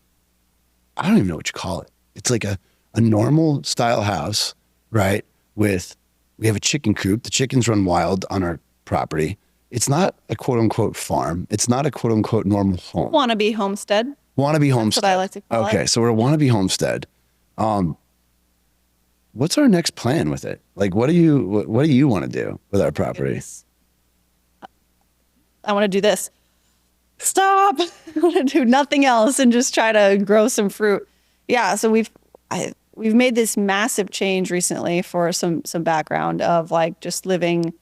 Speaker 2: I don't even know what you call it. It's like a normal style house, right? We have a chicken coop. The chickens run wild on our property. It's not a quote unquote farm. It's not a quote unquote normal home.
Speaker 1: Wannabe homestead.
Speaker 2: Wannabe homestead.
Speaker 1: That's what I like to call it.
Speaker 2: Okay. So we're a wannabe homestead. What's our next plan with it? Like, what do you want to do with our property?
Speaker 1: Goodness. I want to do this. Stop. I want to do nothing else and just try to grow some fruit. Yeah. So we've made this massive change recently for some background of like just living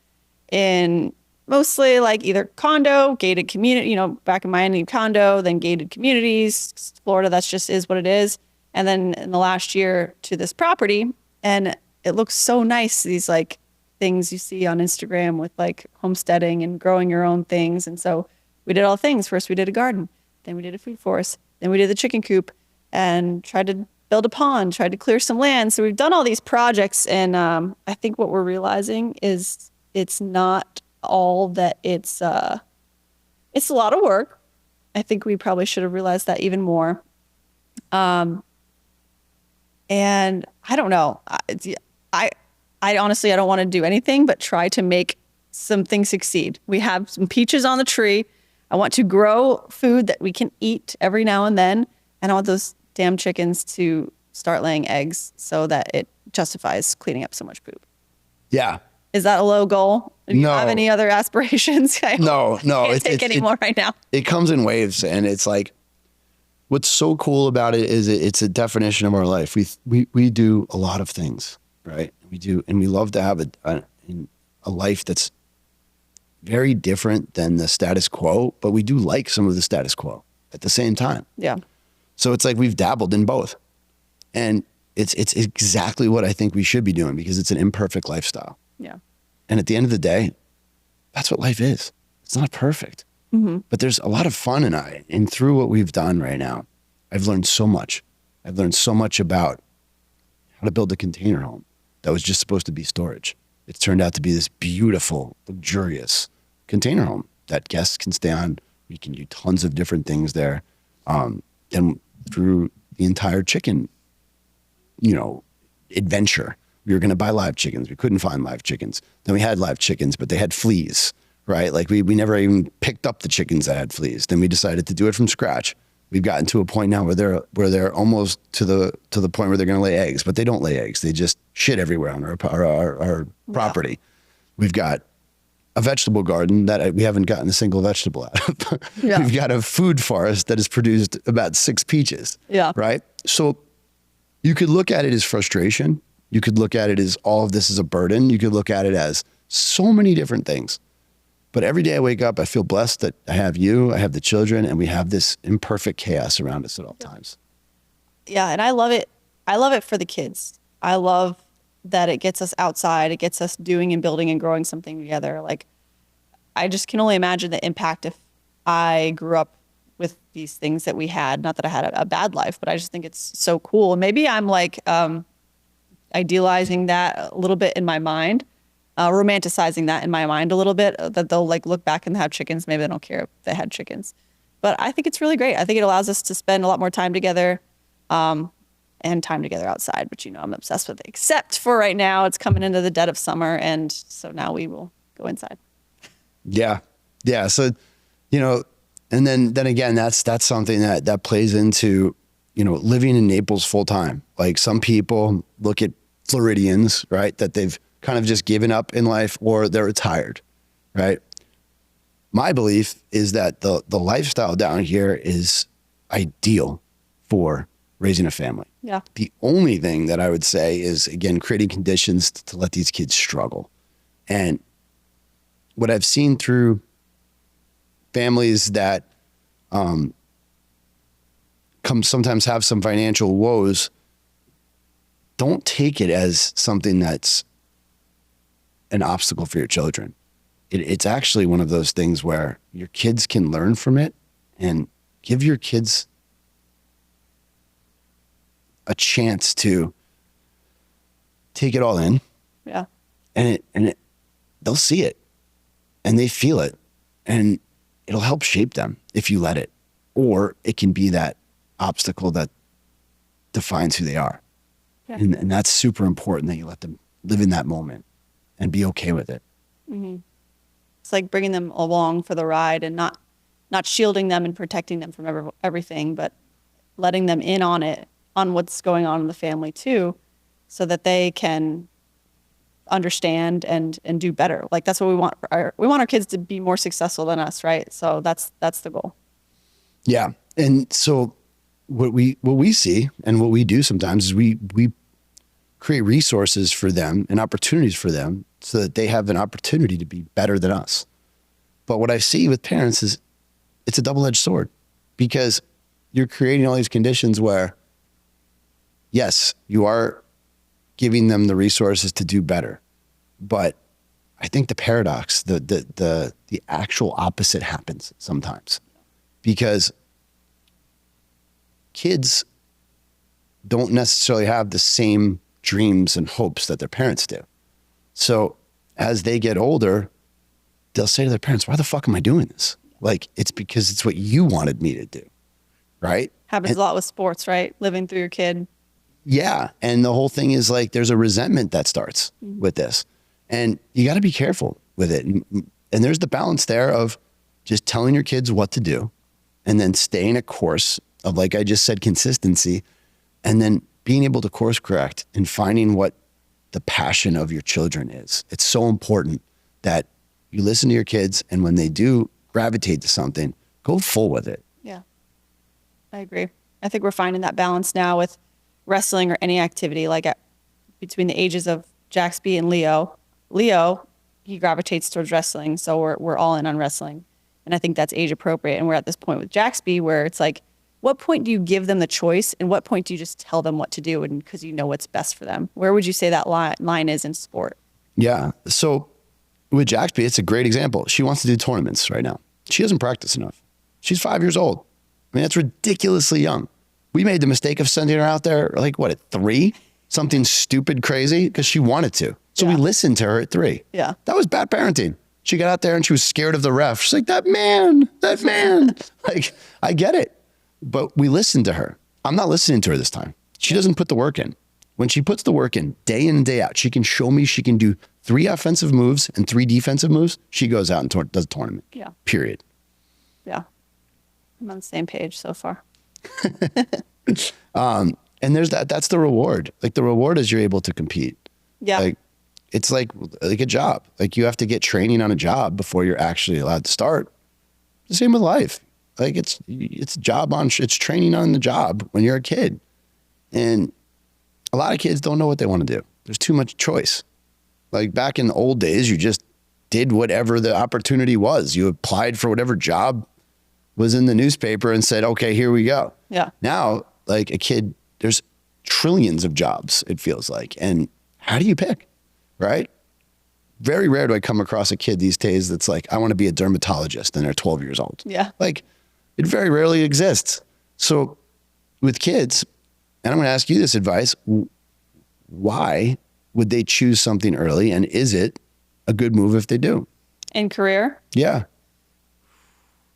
Speaker 1: in mostly like either condo, gated community, back in Miami, condo, then gated communities. Florida, that's just is what it is. And then in the last year to this property, and it looks so nice. These like things you see on Instagram with like homesteading and growing your own things. And so we did all things. First, we did a garden, then we did a food forest, then we did the chicken coop and tried to build a pond, tried to clear some land. So we've done all these projects. And I think what we're realizing is it's not all that it's a lot of work. I think we probably should have realized that even more. And I don't know. I honestly, I don't want to do anything but try to make something succeed. We have some peaches on the tree. I want to grow food that we can eat every now and then. And I want those damn chickens to start laying eggs so that it justifies cleaning up so much poop.
Speaker 2: Yeah.
Speaker 1: Is that a low goal? Do you
Speaker 2: No.
Speaker 1: have any other aspirations?
Speaker 2: No.
Speaker 1: I can't take any more right now.
Speaker 2: It comes in waves, and it's like, what's so cool about it is it's a definition of our life. We do a lot of things, right? We do, and we love to have a life that's very different than the status quo, but we do like some of the status quo at the same time.
Speaker 1: Yeah.
Speaker 2: So it's like we've dabbled in both, and it's exactly what I think we should be doing because it's an imperfect lifestyle.
Speaker 1: Yeah.
Speaker 2: And at the end of the day, that's what life is. It's not perfect. Mm-hmm. But there's a lot of fun in it. And through what we've done right now, I've learned so much. I've learned so much about how to build a container home that was just supposed to be storage. It's turned out to be this beautiful, luxurious container home that guests can stay on. We can do tons of different things there. And through the entire chicken, adventure, we were going to buy live chickens. We couldn't find live chickens. Then we had live chickens, but they had fleas, right? Like we never even picked up the chickens that had fleas. Then we decided to do it from scratch. We've gotten to a point now where they're almost to the point where they're going to lay eggs, but they don't lay eggs. They just shit everywhere on our property. Yeah. We've got a vegetable garden that we haven't gotten a single vegetable out of. Yeah. We've got a food forest that has produced about 6 peaches. Yeah. Right. So you could look at it as frustration. You could look at it as all of this is a burden. You could look at it as so many different things. But every day I wake up, I feel blessed that I have you, I have the children, and we have this imperfect chaos around us at all times.
Speaker 1: Yeah, and I love it. I love it for the kids. I love that it gets us outside, it gets us doing and building and growing something together. Like, I just can only imagine the impact if I grew up with these things that we had. Not that I had a bad life, but I just think it's so cool. And maybe I'm like idealizing that a little bit in my mind, romanticizing that in my mind a little bit, that they'll like look back and have chickens. Maybe they don't care if they had chickens. But I think it's really great. I think it allows us to spend a lot more time together, and time together outside, which, you know, I'm obsessed with, except for right now. It's coming into the dead of summer. And so now we will go inside.
Speaker 2: Yeah. Yeah. So, you know, and then again, that's something that plays into, you know, living in Naples full time. Like, some people look at Floridians, right, that they've kind of just given up in life, or they're retired, right? My belief is that the lifestyle down here is ideal for raising a family.
Speaker 1: Yeah.
Speaker 2: The only thing that I would say is, again, creating conditions to let these kids struggle. And what I've seen through families that sometimes have some financial woes, don't take it as something that's an obstacle for your children. It's actually one of those things where your kids can learn from it, and give your kids a chance to take it all in.
Speaker 1: Yeah.
Speaker 2: And they'll see it, and they feel it, and it'll help shape them if you let it. Or it can be that obstacle that defines who they are.
Speaker 1: Yeah.
Speaker 2: And that's super important, that you let them live in that moment and be okay with it.
Speaker 1: Mm-hmm. It's like bringing them along for the ride, and not shielding them and protecting them from everything, but letting them in on it, on what's going on in the family too, so that they can understand and do better. Like, that's what we want. We want our kids to be more successful than us, right? So that's the goal.
Speaker 2: Yeah. And so what we see and what we do sometimes is we create resources for them and opportunities for them so that they have an opportunity to be better than us. But what I see with parents is it's a double-edged sword, because you're creating all these conditions where, yes, you are giving them the resources to do better. But I think the paradox, the actual opposite happens sometimes, because kids don't necessarily have the same dreams and hopes that their parents do. So as they get older, they'll say to their parents, why the fuck am I doing this? Like, it's because it's what you wanted me to do, right?
Speaker 1: Happens a lot with sports, right? Living through your kid.
Speaker 2: Yeah. And the whole thing is like, there's a resentment that starts with this. And you got to be careful with it. And there's the balance there of just telling your kids what to do, and then staying a course of, like I just said, consistency, and then being able to course correct and finding what the passion of your children is. It's so important that you listen to your kids, and when they do gravitate to something, go full with it.
Speaker 1: Yeah, I agree. I think we're finding that balance now with wrestling or any activity, like between the ages of Jaxby and Leo. Leo, he gravitates towards wrestling, so we're all in on wrestling. And I think that's age appropriate. And we're at this point with Jaxby where it's like, what point do you give them the choice, and what point do you just tell them what to do, and because you know what's best for them? Where would you say that line is in sport?
Speaker 2: Yeah. So with Jaxby, it's a great example. She wants to do tournaments right now. She doesn't practice enough. She's 5 years old. I mean, that's ridiculously young. We made the mistake of sending her out there, like, what, at 3? Something stupid, crazy, because she wanted to. So we listened to her at 3.
Speaker 1: Yeah.
Speaker 2: That was bad parenting. She got out there and she was scared of the ref. She's like, that man. Like, I get it. But we listened to her. I'm not listening to her this time. She doesn't put the work in. When she puts the work in, day in and day out, she can show me she can do 3 offensive moves and 3 defensive moves. She goes out and does a tournament.
Speaker 1: Yeah.
Speaker 2: Period.
Speaker 1: Yeah. I'm on the same page so far.
Speaker 2: And there's that's the reward. Like, the reward is you're able to compete.
Speaker 1: Yeah.
Speaker 2: Like, it's like a job. Like, you have to get training on a job before you're actually allowed to start. The same with life. Like, it's training on the job when you're a kid. And a lot of kids don't know what they want to do. There's too much choice. Like, back in the old days, you just did whatever the opportunity was. You applied for whatever job was in the newspaper and said, okay, here we go.
Speaker 1: Yeah.
Speaker 2: Now, like, a kid, there's trillions of jobs, it feels like. And how do you pick? Right? Very rare do I come across a kid these days that's like, I want to be a dermatologist and they're 12 years old.
Speaker 1: Yeah.
Speaker 2: Like it very rarely exists. So with kids, and I'm going to ask you this advice, why would they choose something early? And is it a good move if they do?
Speaker 1: In career?
Speaker 2: Yeah.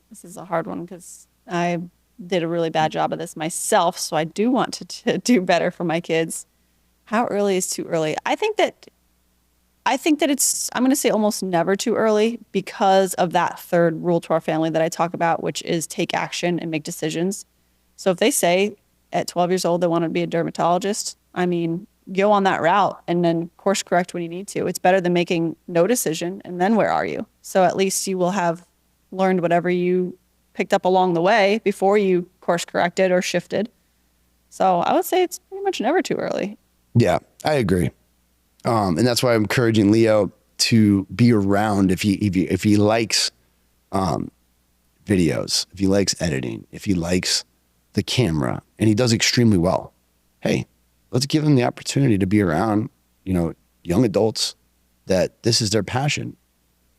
Speaker 1: This is a hard one because I did a really bad job of this myself. So I do want to do better for my kids. How early is too early? I think that it's, I'm going to say almost never too early because of that third rule to our family that I talk about, which is take action and make decisions. So if they say at 12 years old they want to be a dermatologist, I mean, go on that route and then course correct when you need to. It's better than making no decision and then where are you? So at least you will have learned whatever you picked up along the way before you course corrected or shifted. So I would say it's pretty much never too early.
Speaker 2: Yeah, I agree. And that's why I'm encouraging Leo to be around if he likes videos, if he likes editing, if he likes the camera, and he does extremely well. Hey, let's give him the opportunity to be around, young adults that this is their passion.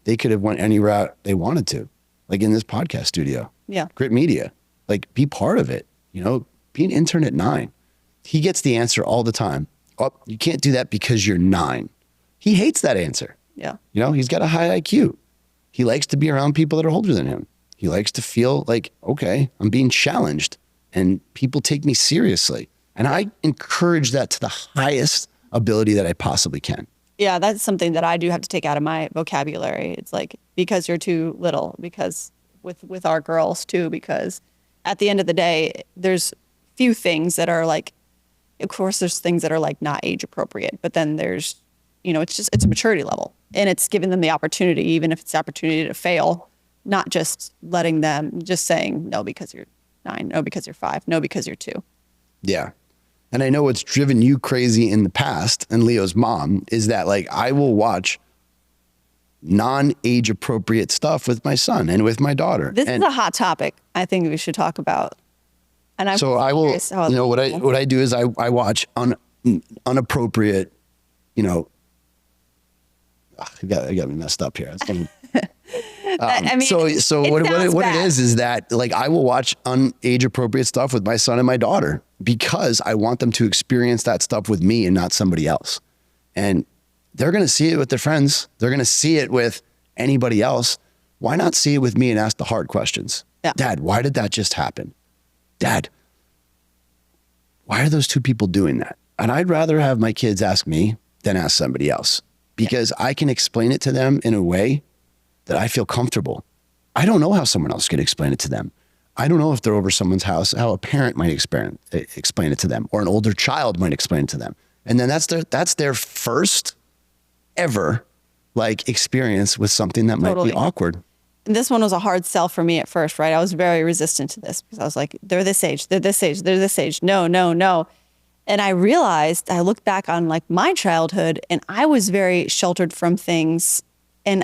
Speaker 2: They could have went any route they wanted to, like in this podcast studio.
Speaker 1: Yeah.
Speaker 2: Grit Media. Like be part of it, be an intern at 9. He gets the answer all the time. Oh, you can't do that because you're 9. He hates that answer.
Speaker 1: Yeah.
Speaker 2: He's got a high IQ. He likes to be around people that are older than him. He likes to feel like, okay, I'm being challenged and people take me seriously. And I encourage that to the highest ability that I possibly can.
Speaker 1: Yeah, that's something that I do have to take out of my vocabulary. It's like, because you're too little, because with our girls too, because at the end of the day, there's few things that are like, of course, there's things that are like not age appropriate, but then there's, it's a maturity level and it's giving them the opportunity, even if it's the opportunity to fail, not just letting them just saying, no, because you're 9, no, because you're 5, no, because you're 2.
Speaker 2: Yeah. And I know what's driven you crazy in the past and Leo's mom is that like, I will watch non-age appropriate stuff with my son and with my daughter.
Speaker 1: This is a hot topic I think we should talk about. And I will,
Speaker 2: what I do is I watch unappropriate, I got me messed up here. So what it is that like I will watch age appropriate stuff with my son and my daughter because I want them to experience that stuff with me and not somebody else. And they're going to see it with their friends. They're going to see it with anybody else. Why not see it with me and ask the hard questions?
Speaker 1: Yeah.
Speaker 2: Dad, why did that just happen? Dad, why are those two people doing that? And I'd rather have my kids ask me than ask somebody else because I can explain it to them in a way that I feel comfortable. I don't know how someone else could explain it to them. I don't know if they're over someone's house, how a parent might explain it to them or an older child might explain it to them. And then that's their first ever like experience with something that might be awkward.
Speaker 1: This one was a hard sell for me at first, right? I was very resistant to this because I was like, they're this age, they're this age, they're this age. No, no, no. And I realized, I looked back on like my childhood and I was very sheltered from things and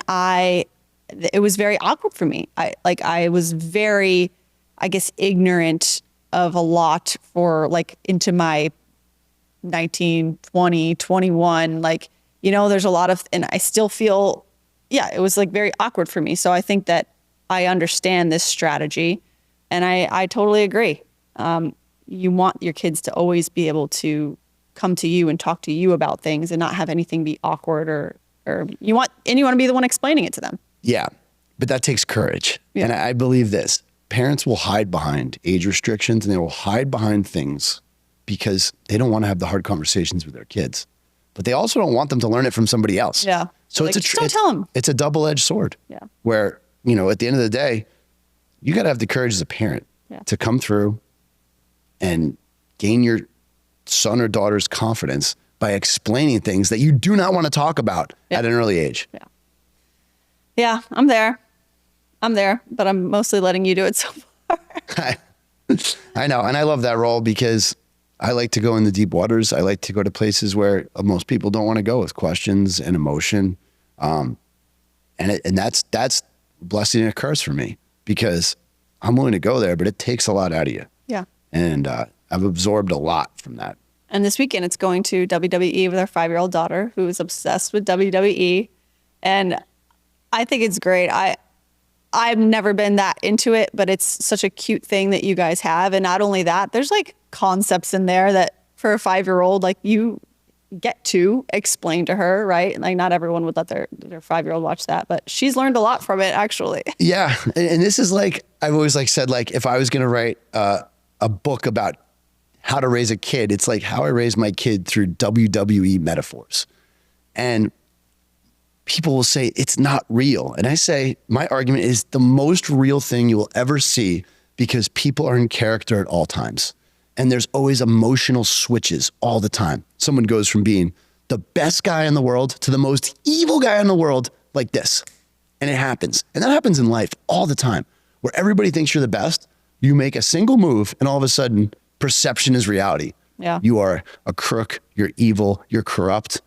Speaker 1: it was very awkward for me. I was very, I guess, ignorant of a lot for like into my 19, 20, 21, like, there's a lot of, and I still feel, it was like very awkward for me. So I think that I understand this strategy and I totally agree. You want your kids to always be able to come to you and talk to you about things and not have anything be awkward or you want to be the one explaining it to them.
Speaker 2: Yeah. But that takes courage.
Speaker 1: Yeah.
Speaker 2: And I believe this, parents will hide behind age restrictions and they will hide behind things because they don't want to have the hard conversations with their kids, but they also don't want them to learn it from somebody else.
Speaker 1: Yeah.
Speaker 2: So
Speaker 1: like, don't tell them.
Speaker 2: It's a double-edged sword.
Speaker 1: Yeah.
Speaker 2: Where, at the end of the day, you got to have the courage as a parent to come through and gain your son or daughter's confidence by explaining things that you do not want to talk about at an early age.
Speaker 1: Yeah. Yeah, I'm there, but I'm mostly letting you do it so far.
Speaker 2: I know. And I love that role because I like to go in the deep waters. I like to go to places where most people don't want to go with questions and emotion. And that's blessing and a curse for me because I'm willing to go there, but it takes a lot out of you.
Speaker 1: Yeah.
Speaker 2: And I've absorbed a lot from that.
Speaker 1: And this weekend it's going to WWE with our 5-year-old daughter who is obsessed with WWE. And I think it's great. I've never been that into it, but it's such a cute thing that you guys have. And not only that, there's like concepts in there that for a 5-year-old, like you get to explain to her, right? Like not everyone would let their 5-year-old watch that, but she's learned a lot from it actually.
Speaker 2: Yeah. And this is like, I've always like said, like if I was going to write a book about how to raise a kid, it's like how I raised my kid through WWE metaphors. And people will say it's not real. And I say, my argument is the most real thing you will ever see because people are in character at all times. And there's always emotional switches all the time. Someone goes from being the best guy in the world to the most evil guy in the world like this. And it happens. And that happens in life all the time where everybody thinks you're the best. You make a single move and all of a sudden perception is reality.
Speaker 1: Yeah.
Speaker 2: You are a crook. You're evil. You're corrupt.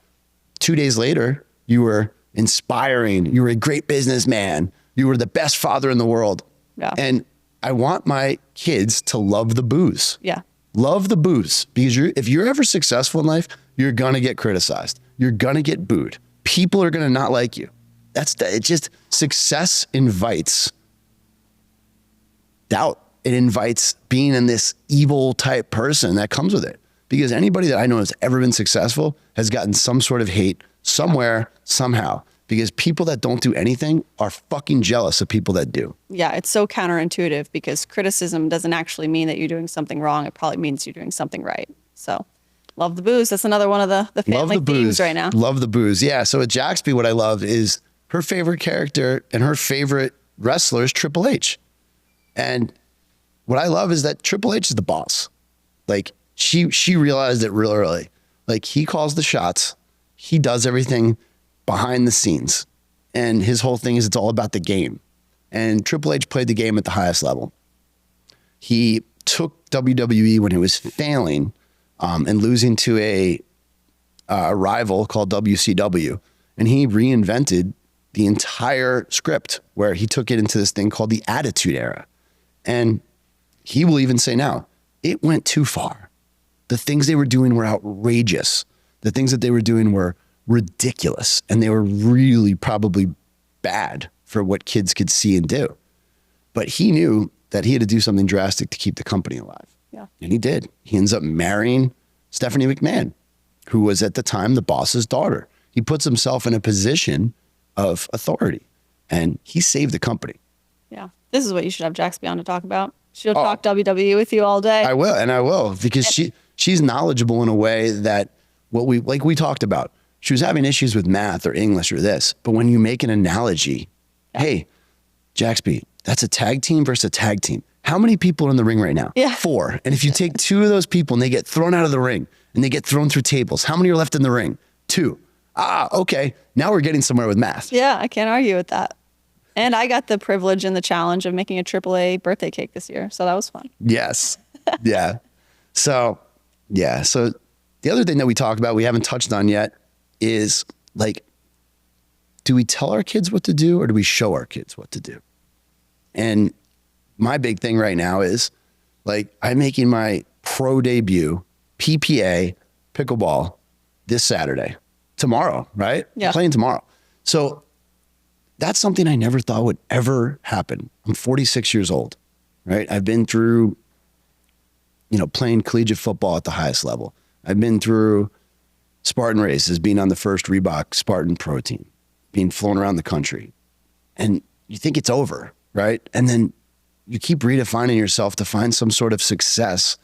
Speaker 2: 2 days later, you were inspiring. You were a great businessman. You were the best father in the world.
Speaker 1: Yeah.
Speaker 2: And I want my kids to love the booze.
Speaker 1: Yeah.
Speaker 2: Love the booze because if you're ever successful in life, you're going to get criticized. You're going to get booed. People are going to not like you. It just success invites doubt. It invites being in this evil type person that comes with it. Because anybody that I know has ever been successful has gotten some sort of hate somewhere, somehow. Because people that don't do anything are fucking jealous of people that do.
Speaker 1: Yeah, it's so counterintuitive because criticism doesn't actually mean that you're doing something wrong. It probably means you're doing something right. So love the booze. That's another one of the family themes right now.
Speaker 2: Love the booze. Yeah. So at Jaxby, what I love is her favorite character and her favorite wrestler is Triple H. And what I love is that Triple H is the boss. Like she realized it real early. Like he calls the shots. He does everything behind the scenes. And his whole thing is it's all about the game. And Triple H played the game at the highest level. He took WWE when it was failing and losing to a rival called WCW. And he reinvented the entire script where he took it into this thing called the Attitude Era. And he will even say now, it went too far. The things they were doing were outrageous. The things that they were doing were ridiculous. And they were really probably bad for what kids could see and do. But he knew that he had to do something drastic to keep the company alive.
Speaker 1: Yeah.
Speaker 2: And he did. He ends up marrying Stephanie McMahon, who was at the time the boss's daughter. He puts himself in a position of authority and he saved the company.
Speaker 1: Yeah. This is what you should have Jaxby on to talk about. She'll talk WWE with you all day.
Speaker 2: I will, because she's knowledgeable in a way that we talked about. She was having issues with math or English or this, but when you make an analogy, hey, Jaxby, that's a tag team versus a tag team. How many people are in the ring right now?
Speaker 1: Yeah.
Speaker 2: 4. And if you take 2 of those people and they get thrown out of the ring and they get thrown through tables, how many are left in the ring? 2. Okay. Now we're getting somewhere with math.
Speaker 1: Yeah, I can't argue with that. And I got the privilege and the challenge of making a AAA birthday cake this year. So that was fun.
Speaker 2: Yes. Yeah. So the other thing that we talked about, we haven't touched on yet, is like, do we tell our kids what to do or do we show our kids what to do? And my big thing right now is like, I'm making my pro debut, PPA, pickleball this Saturday, tomorrow, right?
Speaker 1: Yeah.
Speaker 2: I'm playing tomorrow. So that's something I never thought would ever happen. I'm 46 years old, right? I've been through, playing collegiate football at the highest level. I've been through Spartan races, being on the first Reebok Spartan pro team, being flown around the country. And you think it's over, right? And then you keep redefining yourself to find some sort of success.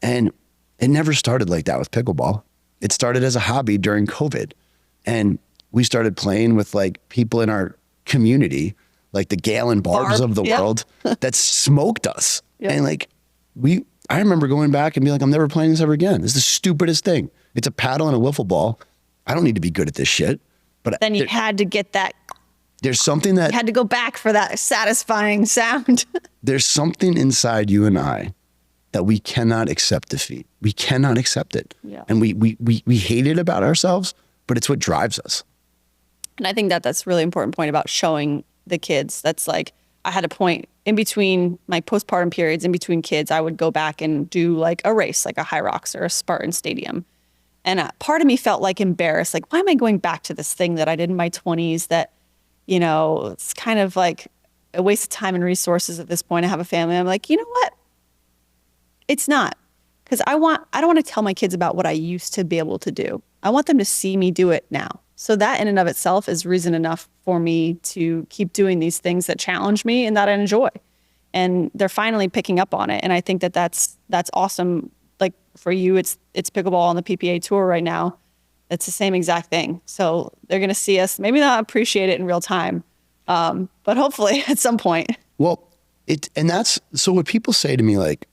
Speaker 2: And it never started like that with pickleball. It started as a hobby during COVID. And we started playing with like people in our community, like the Galen Barbs of the world that smoked us.
Speaker 1: Yep.
Speaker 2: And like I remember going back and being like, I'm never playing this ever again. This is the stupidest thing. It's a paddle and a wiffle ball. I don't need to be good at this shit. But
Speaker 1: then you had to get that.
Speaker 2: There's something that
Speaker 1: You had to go back for that satisfying sound.
Speaker 2: there's something inside you and I that we cannot accept defeat. We cannot accept it.
Speaker 1: Yeah.
Speaker 2: And we hate it about ourselves, but it's what drives us.
Speaker 1: And I think that's a really important point about showing the kids. That's like, I had a point in between my postpartum periods, in between kids, I would go back and do like a race, like a High Rocks or a Spartan stadium. And part of me felt like embarrassed, like, why am I going back to this thing that I did in my 20s that, it's kind of like a waste of time and resources at this point. I have a family. I'm like, you know what? It's not. Because I don't want to tell my kids about what I used to be able to do. I want them to see me do it now. So that in and of itself is reason enough for me to keep doing these things that challenge me and that I enjoy. And they're finally picking up on it. And I think that that's awesome. Like for you, it's pickleball on the PPA tour right now. It's the same exact thing. So they're going to see us, maybe not appreciate it in real time, but hopefully at some point.
Speaker 2: Well, that's so what people say to me, like,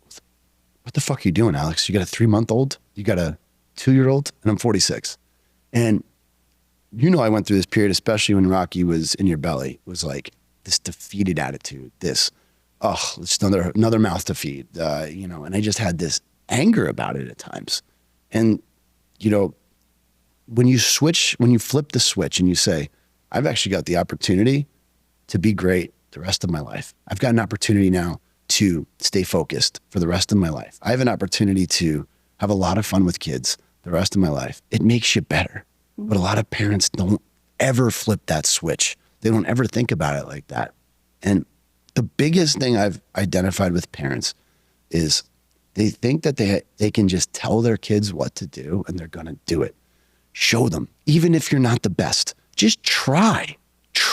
Speaker 2: what the fuck are you doing, Alex? You got a 3-month-old, you got a 2-year-old, and I'm 46. And I went through this period, especially when Rocky was in your belly, it was like this defeated attitude, this, it's another mouth to feed, and I just had this anger about it at times. And, when you flip the switch and you say, I've actually got the opportunity to be great the rest of my life. I've got an opportunity now to stay focused for the rest of my life. I have an opportunity to have a lot of fun with kids the rest of my life. It makes you better. But a lot of parents don't ever flip that switch. They don't ever think about it like that. And the biggest thing I've identified with parents is they think that they can just tell their kids what to do and they're going to do it. Show them, even if you're not the best, just try.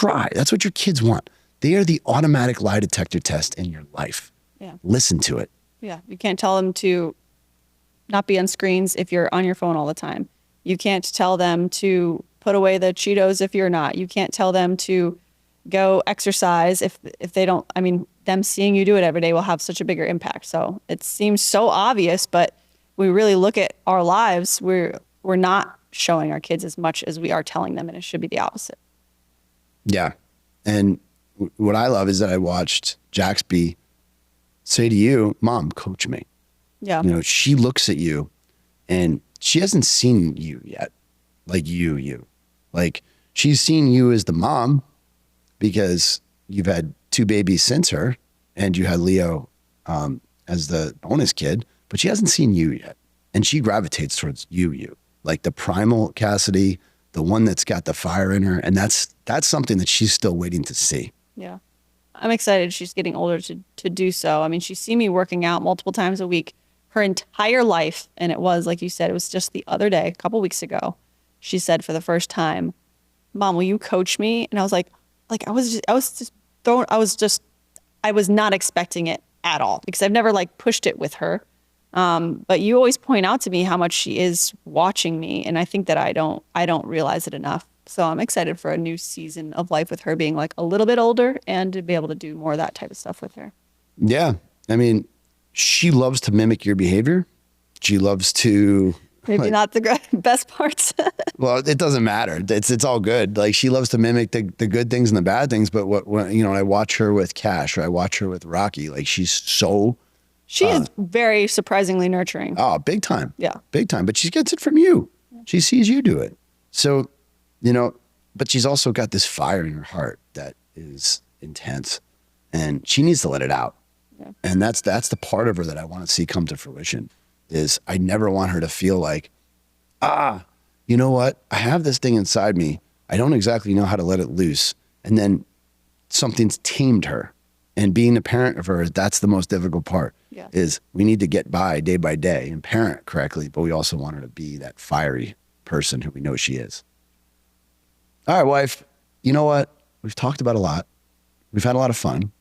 Speaker 2: That's what your kids want. They are the automatic lie detector test in your life.
Speaker 1: Yeah.
Speaker 2: Listen to it.
Speaker 1: Yeah. You can't tell them to not be on screens if you're on your phone all the time. You can't tell them to put away the Cheetos if you're not. You can't tell them to go exercise if they don't. I mean, them seeing you do it every day will have such a bigger impact. So it seems so obvious, but we really look at our lives, we're not showing our kids as much as we are telling them, and it should be the opposite.
Speaker 2: Yeah. And what I love is that I watched Jaxby say to you, Mom, coach me.
Speaker 1: Yeah.
Speaker 2: She looks at you and she hasn't seen you yet. Like you. Like she's seen you as the mom because you've had 2 babies since her and you had Leo as the bonus kid, but she hasn't seen you yet. And she gravitates towards you. Like the primal Cassidy, the one that's got the fire in her. And that's something that she's still waiting to see.
Speaker 1: Yeah. I'm excited she's getting older to do so. I mean, she's seen me working out multiple times a week her entire life. And it was, like you said, it was just the other day, a couple weeks ago, she said for the first time, Mom, will you coach me? And I was like I was not expecting it at all because I've never pushed it with her. But you always point out to me how much she is watching me. And I think that I don't realize it enough. So I'm excited for a new season of life with her being a little bit older and to be able to do more of that type of stuff with her. Yeah.
Speaker 2: I mean, she loves to mimic your behavior. She loves to...
Speaker 1: Maybe not the best parts.
Speaker 2: Well, it doesn't matter. It's all good. She loves to mimic the good things and the bad things. But when I watch her with Cash or I watch her with Rocky, she's so...
Speaker 1: She is very surprisingly nurturing.
Speaker 2: Oh, big time.
Speaker 1: Yeah.
Speaker 2: Big time. But she gets it from you. Yeah. She sees you do it. So, but she's also got this fire in her heart that is intense and she needs to let it out. Yeah. And that's the part of her that I want to see come to fruition is I never want her to feel you know what? I have this thing inside me. I don't exactly know how to let it loose. And then something's tamed her. And being a parent of her, that's the most difficult part. Yeah. Is we need to get by day and parent correctly, but we also want her to be that fiery person who we know she is. All right, wife, you know what? We've talked about a lot. We've had a lot of fun.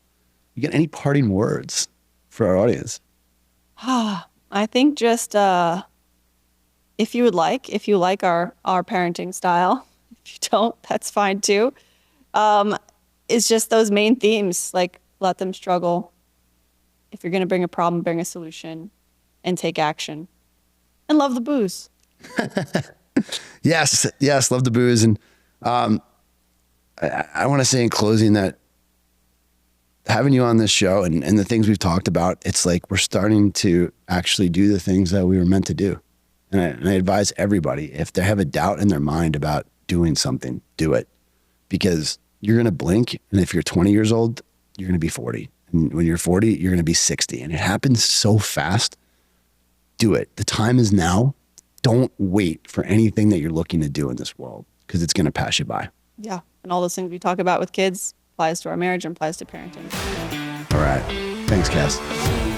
Speaker 2: You got any parting words for our audience?
Speaker 1: I think just if you like our parenting style, if you don't, that's fine too. It's just those main themes, let them struggle. If you're going to bring a problem, bring a solution and take action and love the booze.
Speaker 2: Yes. Love the booze. And I want to say in closing that having you on this show and the things we've talked about, it's we're starting to actually do the things that we were meant to do. And I advise everybody, if they have a doubt in their mind about doing something, do it. Because you're going to blink. And if you're 20 years old, you're going to be 40. And when you're 40, you're going to be 60. And it happens so fast. Do it. The time is now. Don't wait for anything that you're looking to do in this world because it's going to pass you by.
Speaker 1: Yeah. And all those things we talk about with kids applies to our marriage and applies to parenting.
Speaker 2: All right. Thanks, Cass.